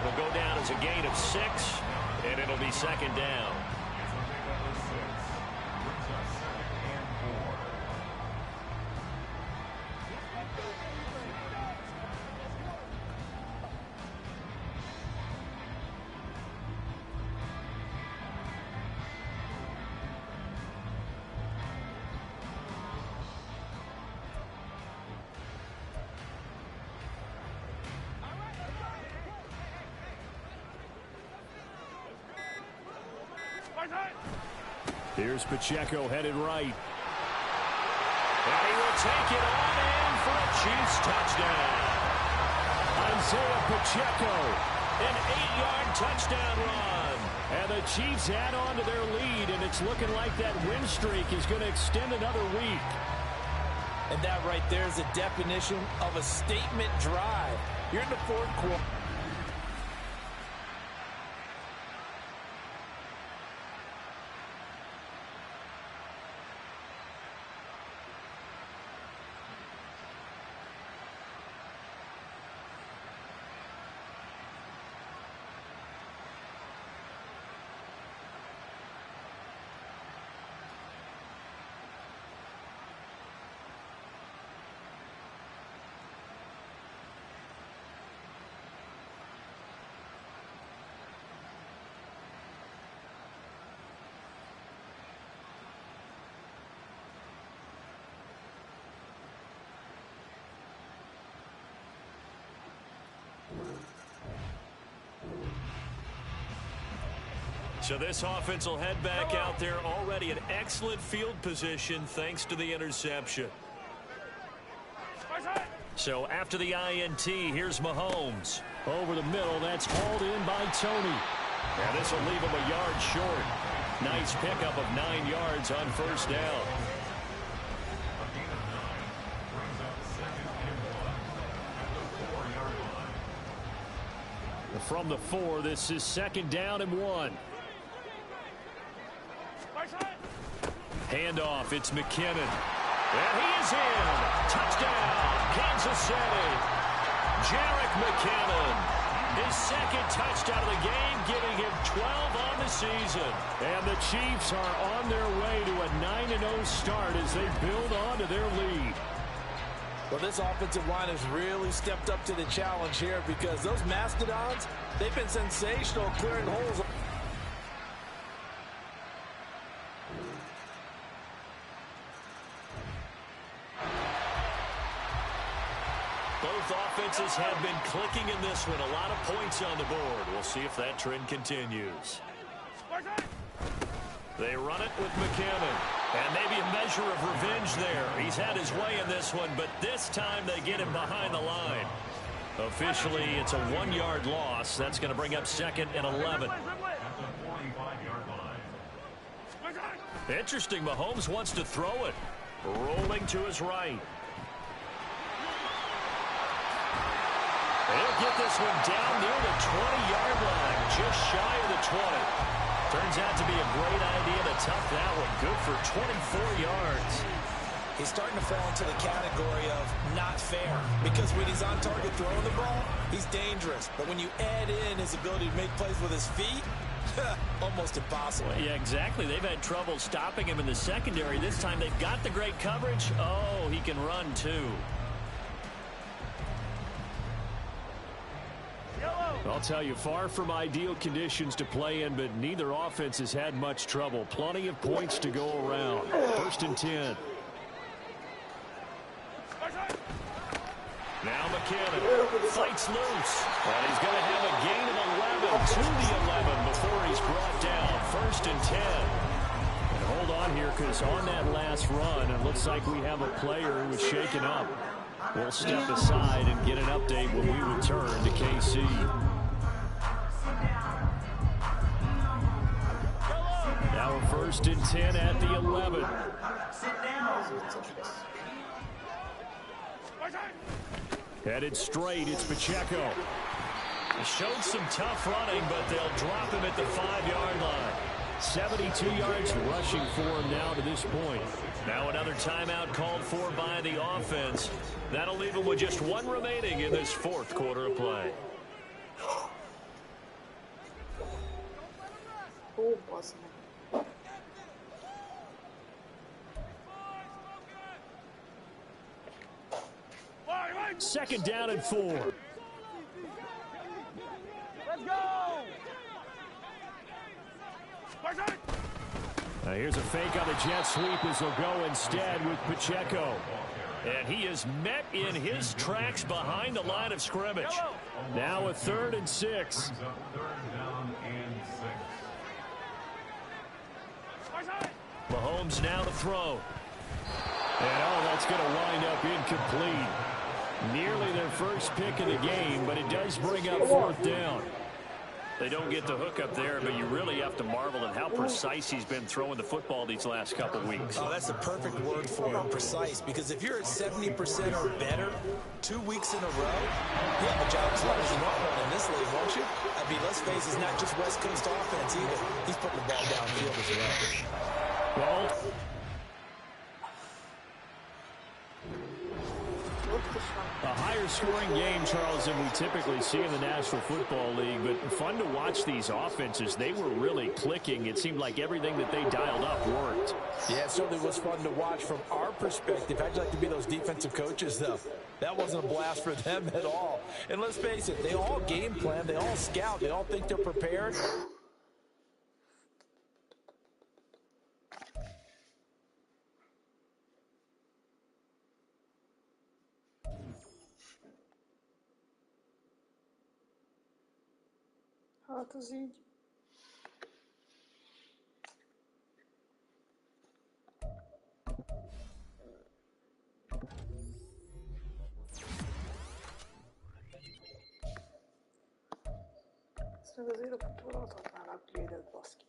It'll go down as a gain of 6, and it'll be second down. Here's Pacheco headed right. And he will take it on in for a Chiefs touchdown. Isaiah Pacheco, an 8-yard touchdown run. And the Chiefs add on to their lead, and it's looking like that win streak is going to extend another week. And that right there is a definition of a statement drive. You're in the fourth quarter. So this offense will head back out there, already in excellent field position thanks to the interception. So after the INT, here's Mahomes. Over the middle, that's hauled in by Tony. And this will leave him a yard short. Nice pickup of 9 yards on first down. from the 4. This is 2nd down and 1. Handoff, it's McKinnon. And he is in. Touchdown, Kansas City. Jerick McKinnon. His 2nd touchdown of the game, giving him 12 on the season. And the Chiefs are on their way to a 9-0 start as they build on to their lead. Well, this offensive line has really stepped up to the challenge here because those Mastodons, they've been sensational clearing holes. Both offenses have been clicking in this one. A lot of points on the board. We'll see if that trend continues. They run it with McKinnon. And maybe a measure of revenge there. He's had his way in this one, but this time they get him behind the line. Officially, it's a 1-yard loss. That's going to bring up 2nd and 11. Interesting, Mahomes wants to throw it. Rolling to his right. They'll get this one down near the 20-yard line, just shy of the 20. Turns out to be a great idea to tuck that one. Good for 24 yards. He's starting to fall into the category of not fair because when he's on target throwing the ball, he's dangerous. But when you add in his ability to make plays with his feet, almost impossible. Well, yeah, exactly. They've had trouble stopping him in the secondary. This time they've got the great coverage. Oh, he can run too. I'll tell you, far from ideal conditions to play in, but neither offense has had much trouble. Plenty of points to go around. 1st and 10. Now McKinnon fights loose. And he's going to have a gain of 11 to the 11 before he's brought down. 1st and 10. And hold on here, because on that last run, it looks like we have a player who was shaken up. We'll step aside and get an update when we return to KC. Now a 1st and 10 at the 11. Headed straight, it's Pacheco. He showed some tough running, but they'll drop him at the 5-yard line. 72 yards rushing for him now to this point. Now another timeout called for by the offense. That'll leave him with just 1 remaining in this 4th quarter of play. Second down and 4. Let's go! Now here's a fake on the jet sweep as they'll go instead with Pacheco. And he is met in his tracks behind the line of scrimmage. Now a 3rd and 6. Mahomes now to throw. And that's going to wind up incomplete. Nearly their first pick of the game, but it does bring up 4th down. They don't get the hook up there, but you really have to marvel at how precise he's been throwing the football these last couple weeks. Oh, that's the perfect word for it, precise. Because if you're at 70% or better 2 weeks in a row, you have a job as long as you want one in this league, won't you? I mean, let's face it, it's not just West Coast offense either. He's putting the ball downfield as well. Well, a higher scoring game, Charles, than we typically see in the National Football League, but fun to watch these offenses. They were really clicking. It seemed like everything that they dialed up worked. Yeah, it certainly was fun to watch from our perspective. How'd you like to be those defensive coaches, though? That wasn't a blast for them at all. And let's face it, they all game plan, they all scout, they all think they're prepared. Hát az így. Ezt meg azért a futóra adhatnál upgrade-et, baszki.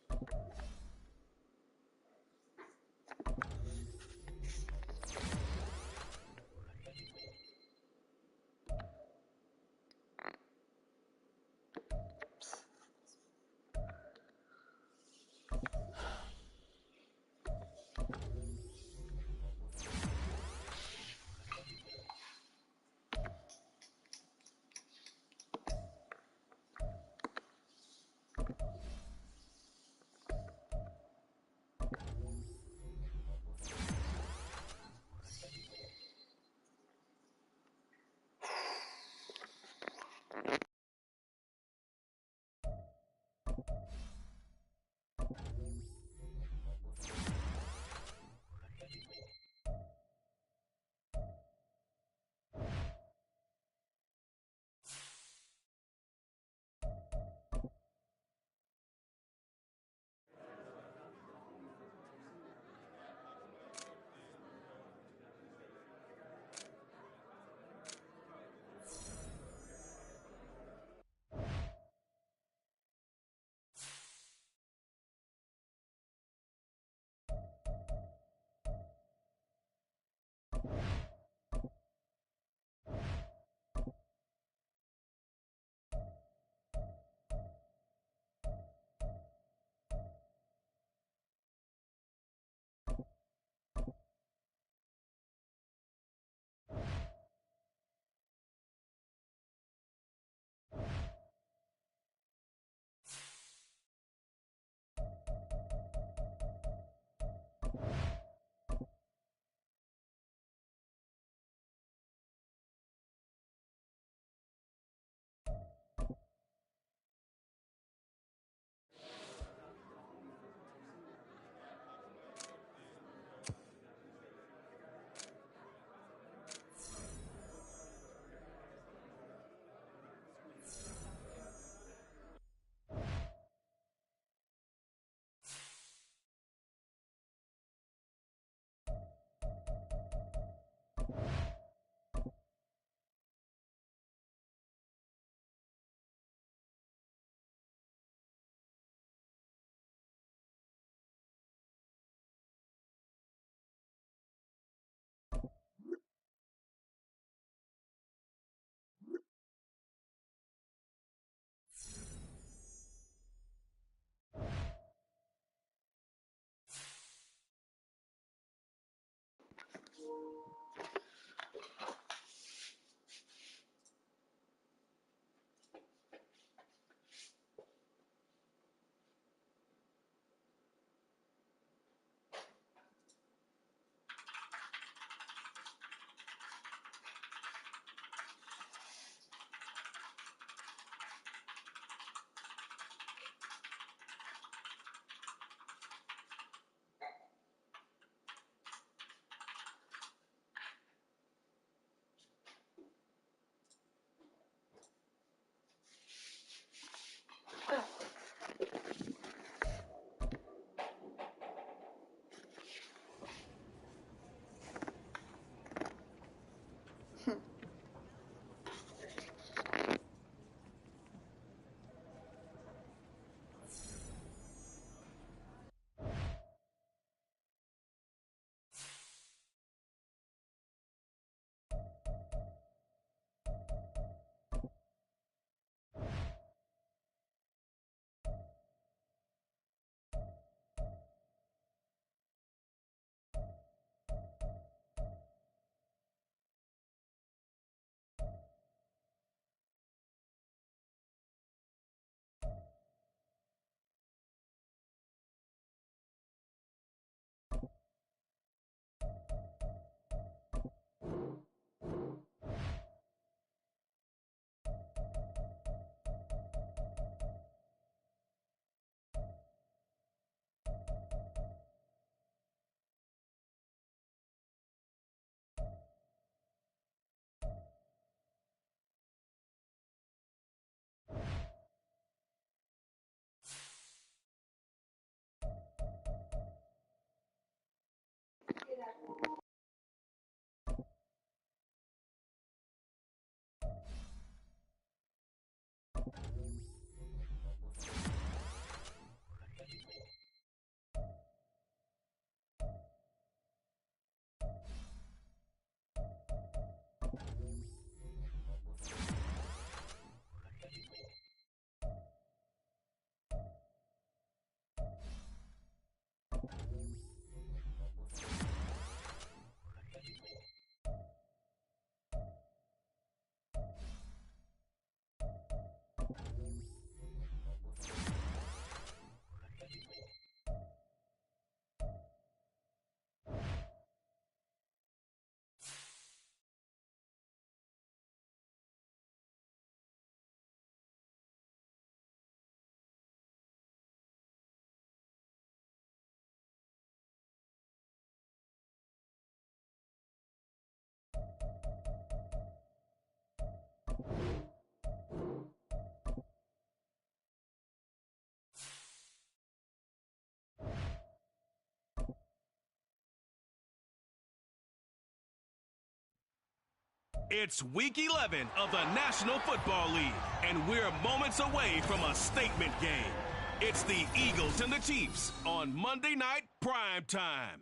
It's Week 11 of the National Football League, and we're moments away from a statement game. It's the Eagles and the Chiefs on Monday Night Prime Time.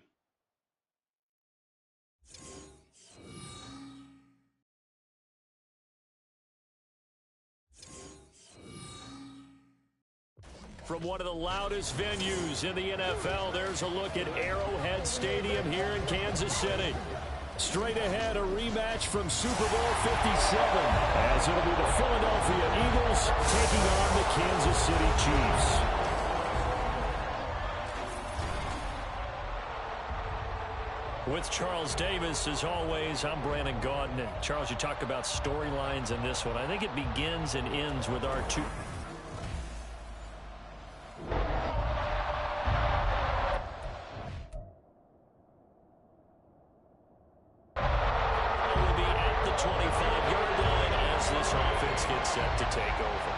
From one of the loudest venues in the NFL, there's a look at Arrowhead Stadium here in Kansas City. Straight ahead, a rematch from Super Bowl 57, as it'll be the Philadelphia Eagles taking on the Kansas City Chiefs. With Charles Davis, as always, I'm Brandon Gaudin. Charles, you talked about storylines in this one. I think it begins and ends with our two... set to take over.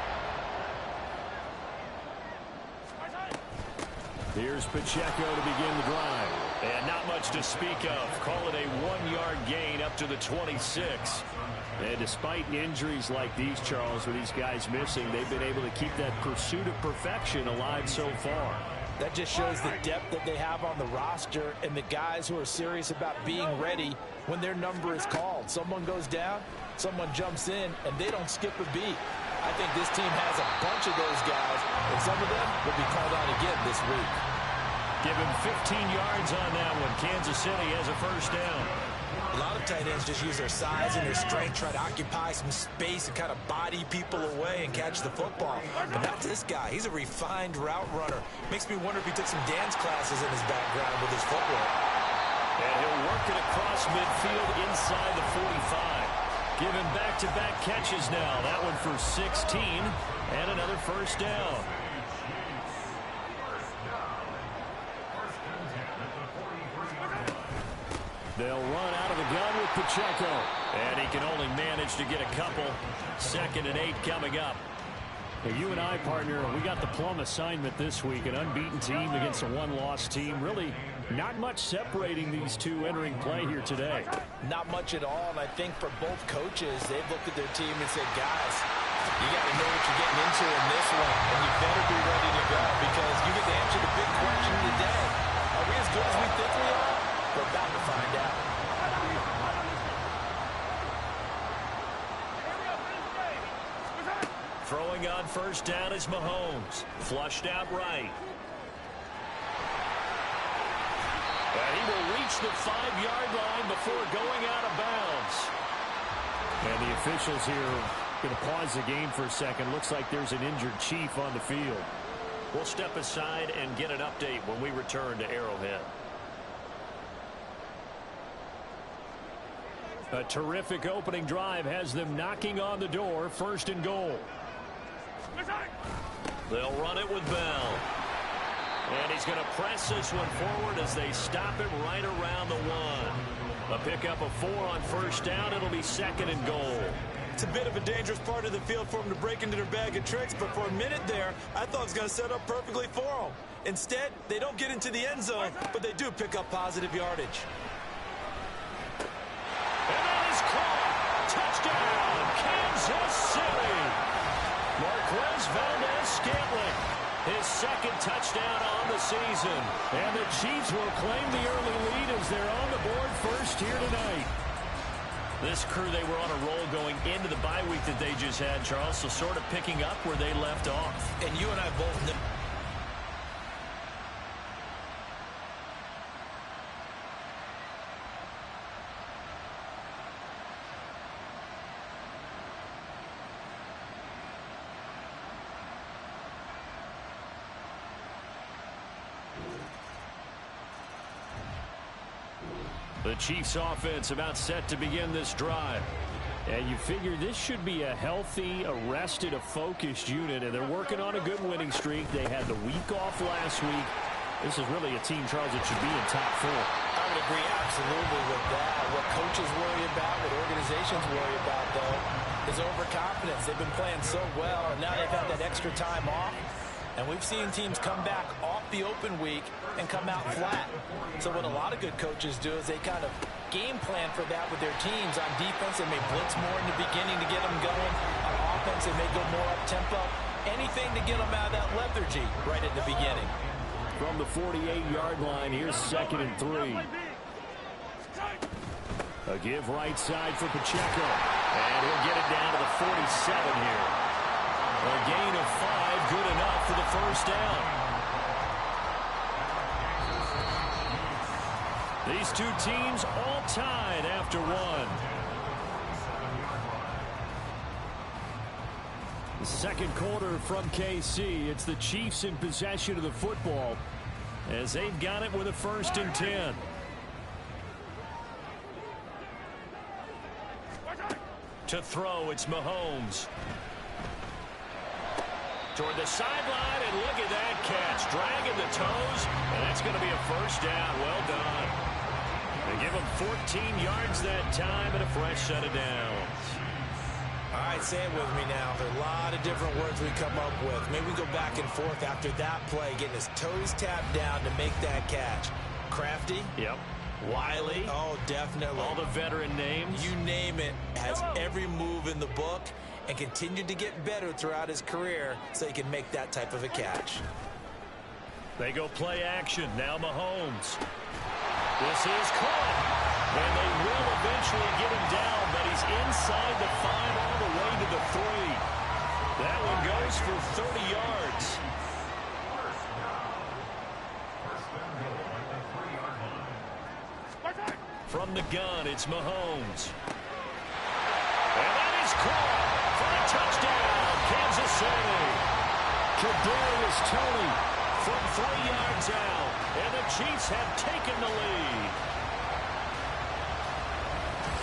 Here's Pacheco to begin the drive. And not much to speak of. Call it a 1-yard gain up to the 26. And despite injuries like these, Charles, with these guys missing, they've been able to keep that pursuit of perfection alive so far. That just shows the depth that they have on the roster and the guys who are serious about being ready when their number is called. Someone goes down, someone jumps in, and they don't skip a beat. I think this team has a bunch of those guys, and some of them will be called on again this week. Give him 15 yards on that one. Kansas City has a first down. A lot of tight ends just use their size and their strength, try to occupy some space and kind of body people away and catch the football. But not this guy. He's a refined route runner. Makes me wonder if he took some dance classes in his background with his footwork. And he'll work it across midfield inside the 45. Given back-to-back catches now. That one for 16 and another first down. They'll run out of the gun with Pacheco. And he can only manage to get a couple. 2nd and 8 coming up. Hey, you and I, partner, we got the plum assignment this week. An unbeaten team against a one-loss team. Really not much separating these two entering play here today. Not much at all. And I think for both coaches, they've looked at their team and said, guys, you got to know what you're getting into in this one. And you better be ready to go because you get to answer the big question of the day. Are we as good as we think we are? We're about to find out. Throwing on first down is Mahomes. Flushed out right. And he will reach the 5-yard line before going out of bounds. And the officials here going to pause the game for a second. Looks like there's an injured Chief on the field. We'll step aside and get an update when we return to Arrowhead. A terrific opening drive has them knocking on the door. 1st and goal. They'll run it with Bell. And he's going to press this one forward as they stop him right around the 1. A pickup of 4 on first down. It'll be 2nd and goal. It's a bit of a dangerous part of the field for them to break into their bag of tricks, but for a minute there, I thought it was going to set up perfectly for them. Instead, they don't get into the end zone, but they do pick up positive yardage. And that is caught. Touchdown, Kansas City. Marquez Valdez-Scantling, his 2nd touchdown on the season. And the Chiefs will claim the early lead as they're on the board first here tonight. This crew, they were on a roll going into the bye week that they just had, Charles, so sort of picking up where they left off. And you and I both know. The Chiefs offense about set to begin this drive. And you figure this should be a healthy, arrested, a focused unit. And they're working on a good winning streak. They had the week off last week. This is really a team, Charles, that should be in top 4. I would agree absolutely with that. What coaches worry about, what organizations worry about, though, is overconfidence. They've been playing so well, and now they've had that extra time off. And we've seen teams come back off the open week and come out flat. So what a lot of good coaches do is they kind of game plan for that with their teams. On defense, they may blitz more in the beginning to get them going. On offense, they may go more up-tempo. Anything to get them out of that lethargy right at the beginning. From the 48-yard line, here's 2nd and 3. A give right side for Pacheco. And he'll get it down to the 47 here. A gain of 5, good enough for the first down. These two teams all tied after one. The second quarter from KC. It's the Chiefs in possession of the football as they've got it with a 1st and 10. To throw, it's Mahomes. Toward the sideline, and look at that catch. Dragging the toes, and that's going to be a first down. Well done. They give him 14 yards that time and a fresh set of downs. All right, say it with me now. There are a lot of different words we come up with. Maybe we go back and forth after that play, getting his toes tapped down to make that catch. Crafty? Yep. Wiley? Oh, definitely. All the veteran names? You name it. Has every move in the book and continued to get better throughout his career so he can make that type of a catch. They go play action. Now Mahomes. This is caught. And they will eventually get him down, but he's inside the 5 all the way to the 3. That one goes for 30 yards. From the gun, it's Mahomes. And that is caught for a touchdown, Kansas City. Kadarius Toney from 3 yards out, and the Chiefs have taken the lead.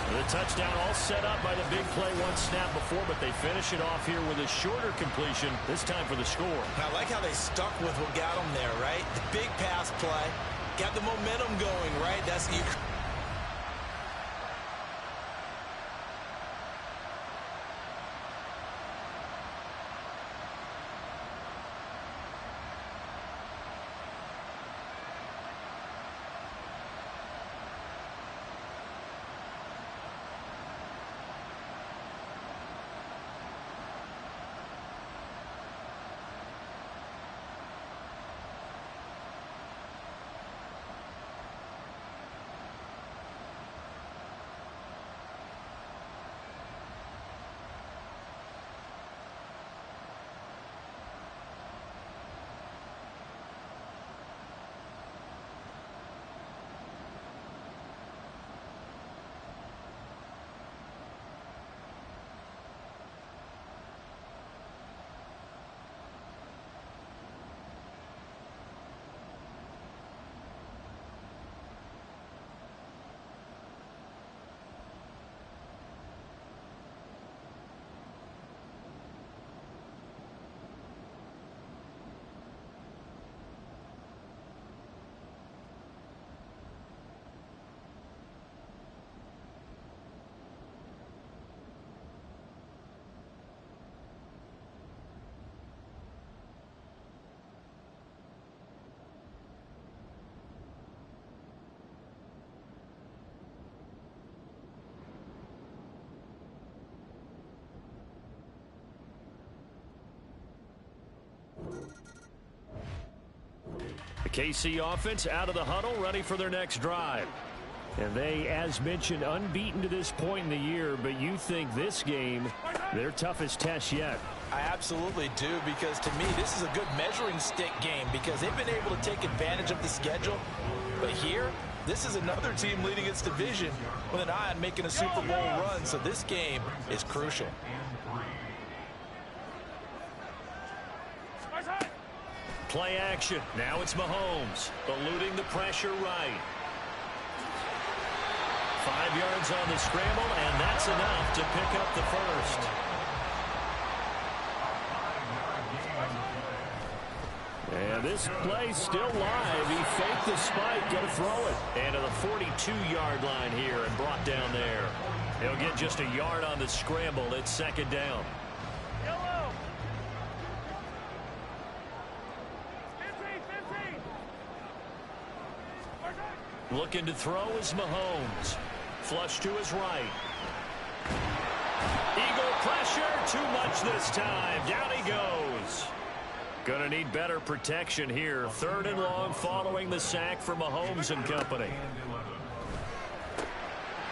The touchdown all set up by the big play one snap before, but they finish it off here with a shorter completion, this time for the score. I like how they stuck with what got them there, right? The big pass play, got the momentum going, right? That's you. The KC offense out of the huddle, ready for their next drive. And they, as mentioned, unbeaten to this point in the year, but you think this game, their toughest test yet. I absolutely do, because to me, this is a good measuring stick game because they've been able to take advantage of the schedule. But here, this is another team leading its division with an eye on making a Super Bowl run, so this game is crucial. Play action. Now it's Mahomes, eluding the pressure right. 5 yards on the scramble, and that's enough to pick up the first. And this play still live. He faked the spike, going to throw it. And to the 42-yard line here and brought down there. He'll get just a yard on the scramble. It's second down. Looking to throw is Mahomes. Flush to his right. Eagle pressure, too much this time. Down he goes. Gonna need better protection here. 3rd and long following the sack for Mahomes and company.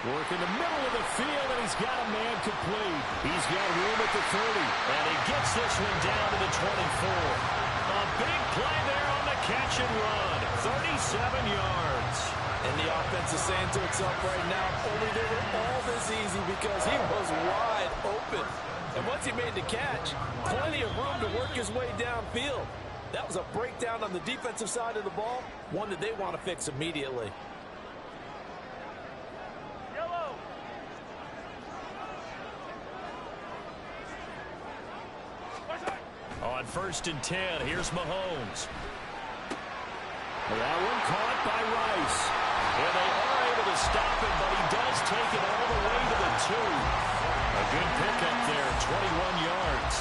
Work in the middle of the field, and he's got a man complete. He's got room at the 30. And he gets this one down to the 24. A big play there on the catch and run. 37 yards. And the offense is saying to itself right now, only they were all this easy because he was wide open. And once he made the catch, plenty of room to work his way downfield. That was a breakdown on the defensive side of the ball, one that they want to fix immediately. On 1st and 10, here's Mahomes. That one caught by Rice. And they are able to stop him, but he does take it all the way to the 2. A good pickup there, 21 yards.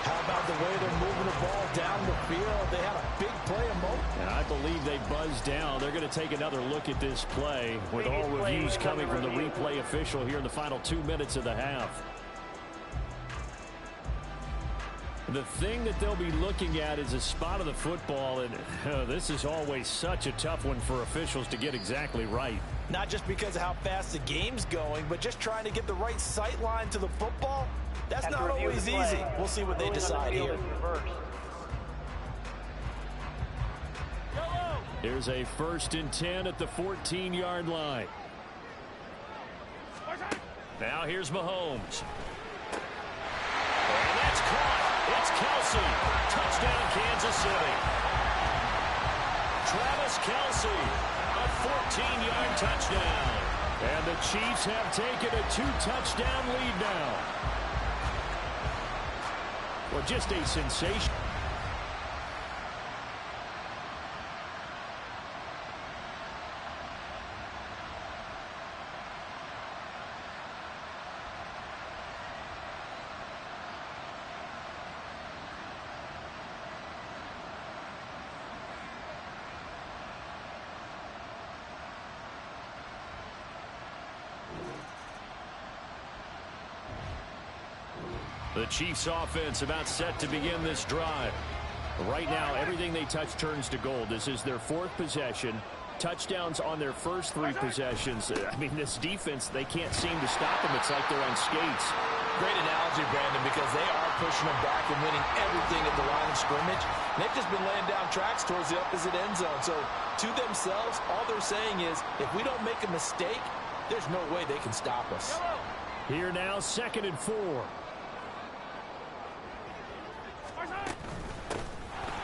How about the way they're moving the ball down the field? They had a big play a moment. And I believe they buzzed down. They're going to take another look at this play with all reviews coming from the replay official here in the final 2 minutes of the half. The thing that they'll be looking at is a spot of the football, and this is always such a tough one for officials to get exactly right. Not just because of how fast the game's going, but just trying to get the right sight line to the football. That's not always easy. We'll see what they decide here. Here's a 1st and 10 at the 14-yard line. Now here's Mahomes. And that's caught. It's Kelsey. Touchdown, Kansas City. Travis Kelsey, a 14-yard touchdown. And the Chiefs have taken a 2-touchdown lead now. Well, just a sensation. The Chiefs offense about set to begin this drive. Right now, everything they touch turns to gold. This is their 4th possession. Touchdowns on their first 3 possessions. I mean, this defense, they can't seem to stop them. It's like they're on skates. Great analogy, Brandon, because they are pushing them back and winning everything at the line of scrimmage. They've just been laying down tracks towards the opposite end zone. So, to themselves, all they're saying is, if we don't make a mistake, there's no way they can stop us. Here now, 2nd and 4.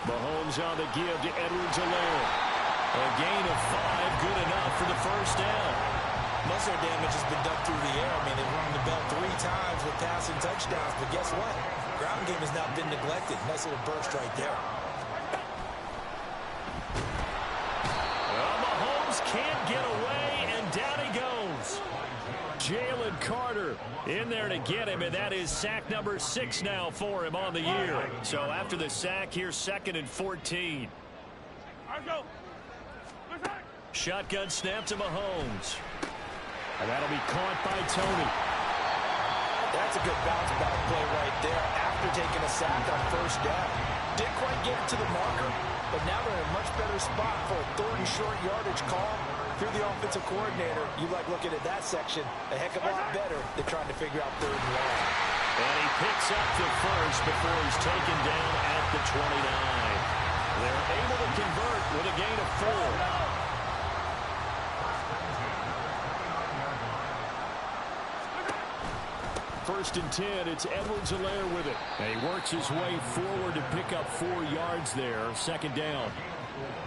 Mahomes on the give to Edwards-Helaire. A gain of 5, good enough for the 1st down. Most of their damage has been done through the air. I mean, they've rung the bell 3 times with passing touchdowns, but guess what? Ground game has not been neglected. Nice little burst right there. Well, Mahomes can't get away, and down he goes. Jalen Carter in there to get him, and that is sack number 6 now for him on the year. So after the sack, here's 2nd and 14. Shotgun snap to Mahomes. And that'll be caught by Tony. That's a good bounce back play right there after taking a sack on 1st down. Didn't quite get it to the marker, but now they're in a much better spot for a 3rd and short yardage call. Through the offensive coordinator, you like looking at that section a heck of a lot better than trying to figure out 3rd and long. And he picks up the 1st before he's taken down at the 29. They're able to convert with a gain of 4. 1st and 10, it's Edwards-Helaire with it. And he works his way forward to pick up 4 yards there. 2nd down.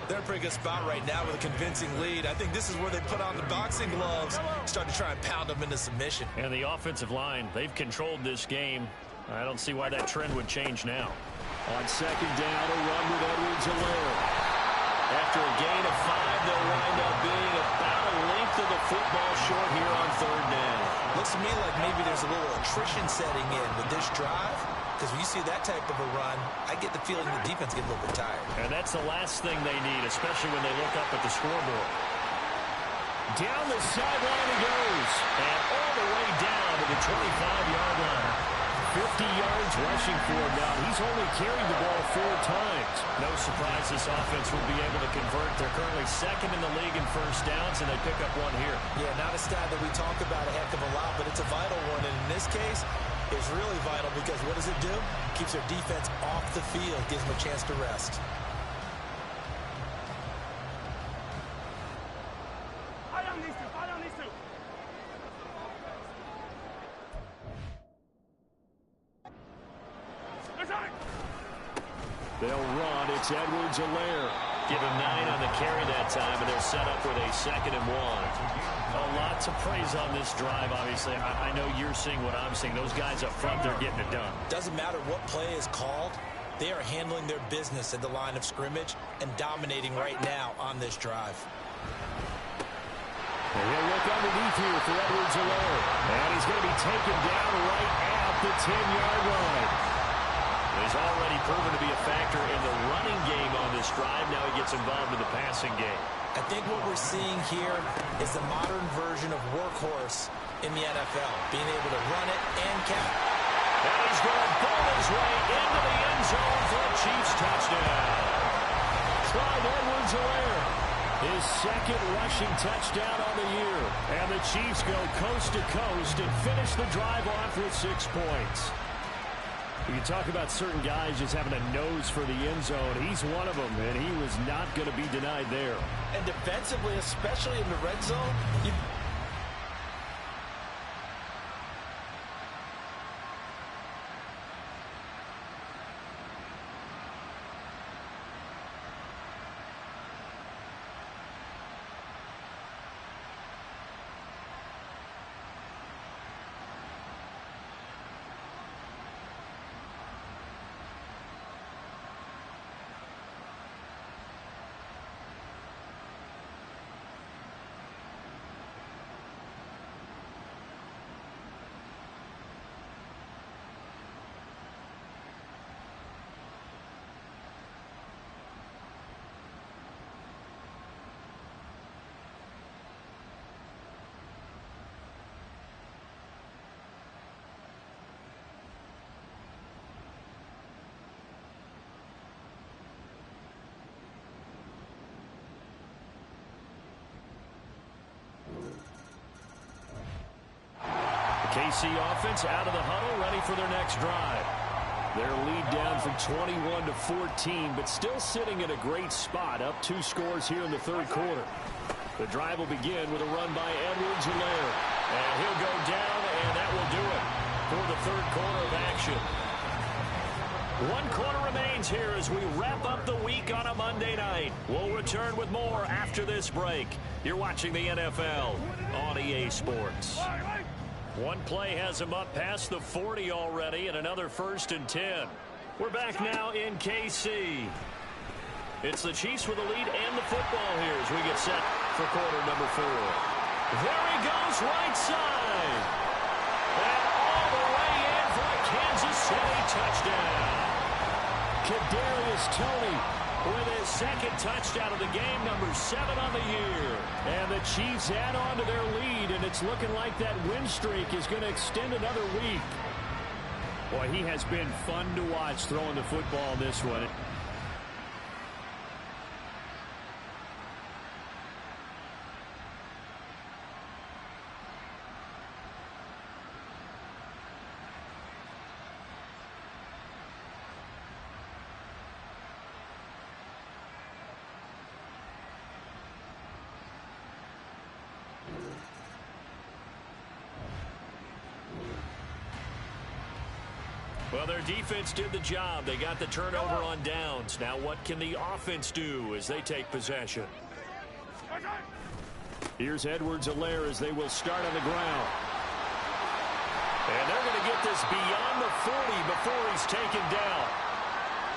They're in a pretty good spot right now with a convincing lead. I think this is where they put on the boxing gloves, start to try and pound them into submission. And the offensive line, they've controlled this game. I don't see why that trend would change now. On 2nd down, a run with Edwards-Helaire. After a gain of 5, they'll wind up being about a length of the football short here on 3rd down. Looks to me like maybe there's a little attrition setting in with this drive. Because when you see that type of a run, I get the feeling the defense gets a little bit tired. And that's the last thing they need, especially when they look up at the scoreboard. Down the sideline he goes. And all the way down to the 25-yard line. 50 yards rushing for him now. He's only carried the ball 4 times. No surprise this offense will be able to convert. They're currently second in the league in first downs, and they pick up 1 here. Yeah, not a stat that we talk about a heck of a lot, but it's a vital one. And in this case, it's really vital because what does it do? Keeps their defense off the field, gives them a chance to rest. They'll run. It's Edwards-Helaire. Give him 9 on the carry that time, and they're set up with a 2nd and 1. A lot to praise on this drive, obviously. I know you're seeing what I'm seeing. Those guys up front, they're getting it done. Doesn't matter what play is called. They are handling their business at the line of scrimmage and dominating right now on this drive. And he'll look underneath here for Edwards-Helaire. And he's going to be taken down right at the 10-yard line. He's already proven to be a factor in the running game on this drive. Now he gets involved in the passing game. I think what we're seeing here is the modern version of workhorse in the NFL, being able to run it and catch. And he's going to bowl his way into the end zone for a Chiefs touchdown. Clyde Edwards-Helaire, his 2nd rushing touchdown on the year. And the Chiefs go coast to coast and finish the drive off with 6 points. You can talk about certain guys just having a nose for the end zone. He's one of them, and he was not going to be denied there. And defensively, especially in the red zone, KC offense out of the huddle, ready for their next drive. Their lead down from 21 to 14, but still sitting in a great spot, up 2 scores here in the 3rd quarter. The drive will begin with a run by Edwards-Helaire. And he'll go down, and that will do it for the 3rd quarter of action. 1 quarter remains here as we wrap up the week on a Monday night. We'll return with more after this break. You're watching the NFL on EA Sports. One play has him up past the 40 already, and another 1st and 10. We're back now in KC. It's the Chiefs with the lead and the football here as we get set for quarter number 4. There he goes, right side. And all the way in for a Kansas City touchdown. Kadarius Toney with his 2nd touchdown of the game, number 7 on the year. And the Chiefs add on to their lead, and it's looking like that win streak is going to extend another week. Boy, he has been fun to watch throwing the football in this one. Well, their defense did the job. They got the turnover on downs. Now what can the offense do as they take possession? Here's Edwards-Helaire as they will start on the ground. And they're going to get this beyond the 40 before he's taken down.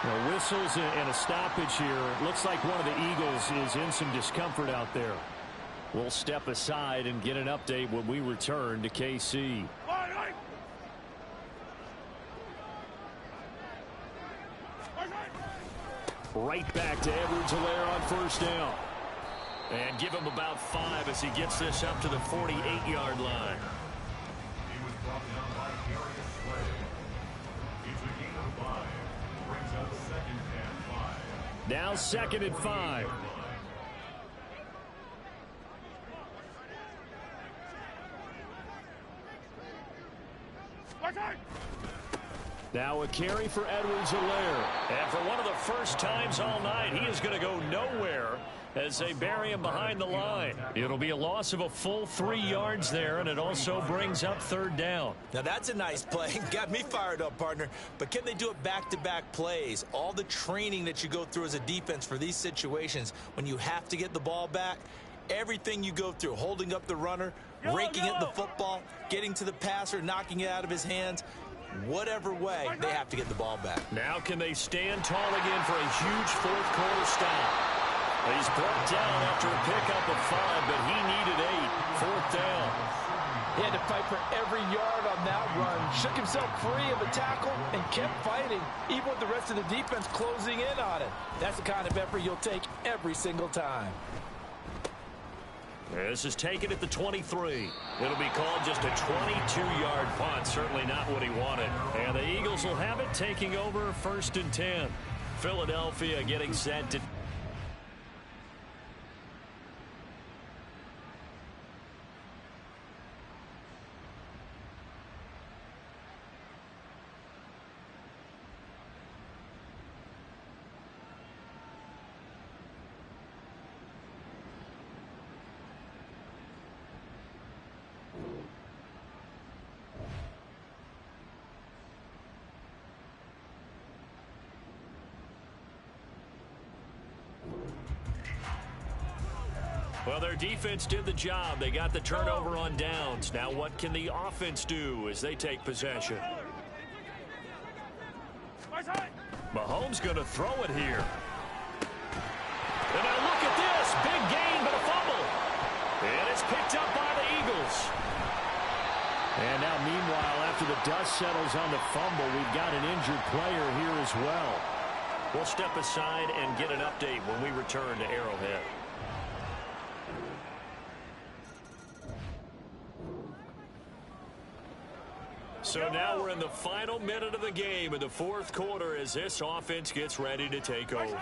Well, whistles and a stoppage here. Looks like one of the Eagles is in some discomfort out there. We'll step aside and get an update when we return to KC. Right back to Edwards-Helaire on 1st down. And give him about 5 as he gets this up to the 48-yard line. Now 2nd and 5. Now a carry for Edwards-Helaire. And for one of the first times all night, he is going to go nowhere as they bury him behind the line. It'll be a loss of a full 3 yards there, and it also brings up 3rd down. Now that's a nice play. Got me fired up, partner. But can they do it back-to-back plays? All the training that you go through as a defense for these situations, when you have to get the ball back, everything you go through, holding up the runner, raking at the football, getting to the passer, knocking it out of his hands, whatever way, they have to get the ball back. Now can they stand tall again for a huge 4th quarter stop? He's brought down after a pickup of 5, but he needed 8. 4th down. He had to fight for every yard on that run. Shook himself free of a tackle and kept fighting, even with the rest of the defense closing in on it. That's the kind of effort you'll take every single time. This is taken at the 23. It'll be called just a 22-yard punt. Certainly not what he wanted. And the Eagles will have it, taking over 1st and 10. Philadelphia getting set to... Well, their defense did the job. They got the turnover on downs. Now what can the offense do as they take possession? Mahomes going to throw it here. And now look at this. Big gain, but a fumble. And it's picked up by the Eagles. And now, meanwhile, after the dust settles on the fumble, we've got an injured player here as well. We'll step aside and get an update when we return to Arrowhead. So now we're in the final minute of the game in the 4th quarter as this offense gets ready to take over.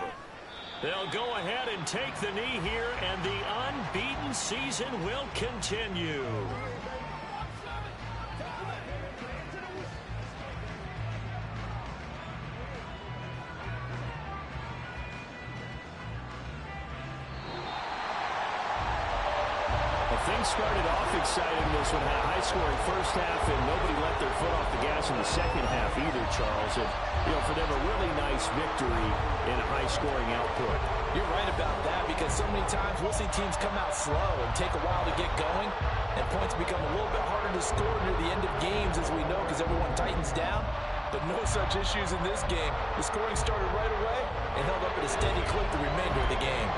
They'll go ahead and take the knee here, and the unbeaten season will continue. Things started off exciting this one. Had a high-scoring first half, and nobody let their foot off the gas in the second half either, Charles. And, for them, a really nice victory in a high-scoring output. You're right about that, because so many times we'll see teams come out slow and take a while to get going, and points become a little bit harder to score near the end of games, as we know, because everyone tightens down. But no such issues in this game. The scoring started right away and held up at a steady clip the remainder of the game.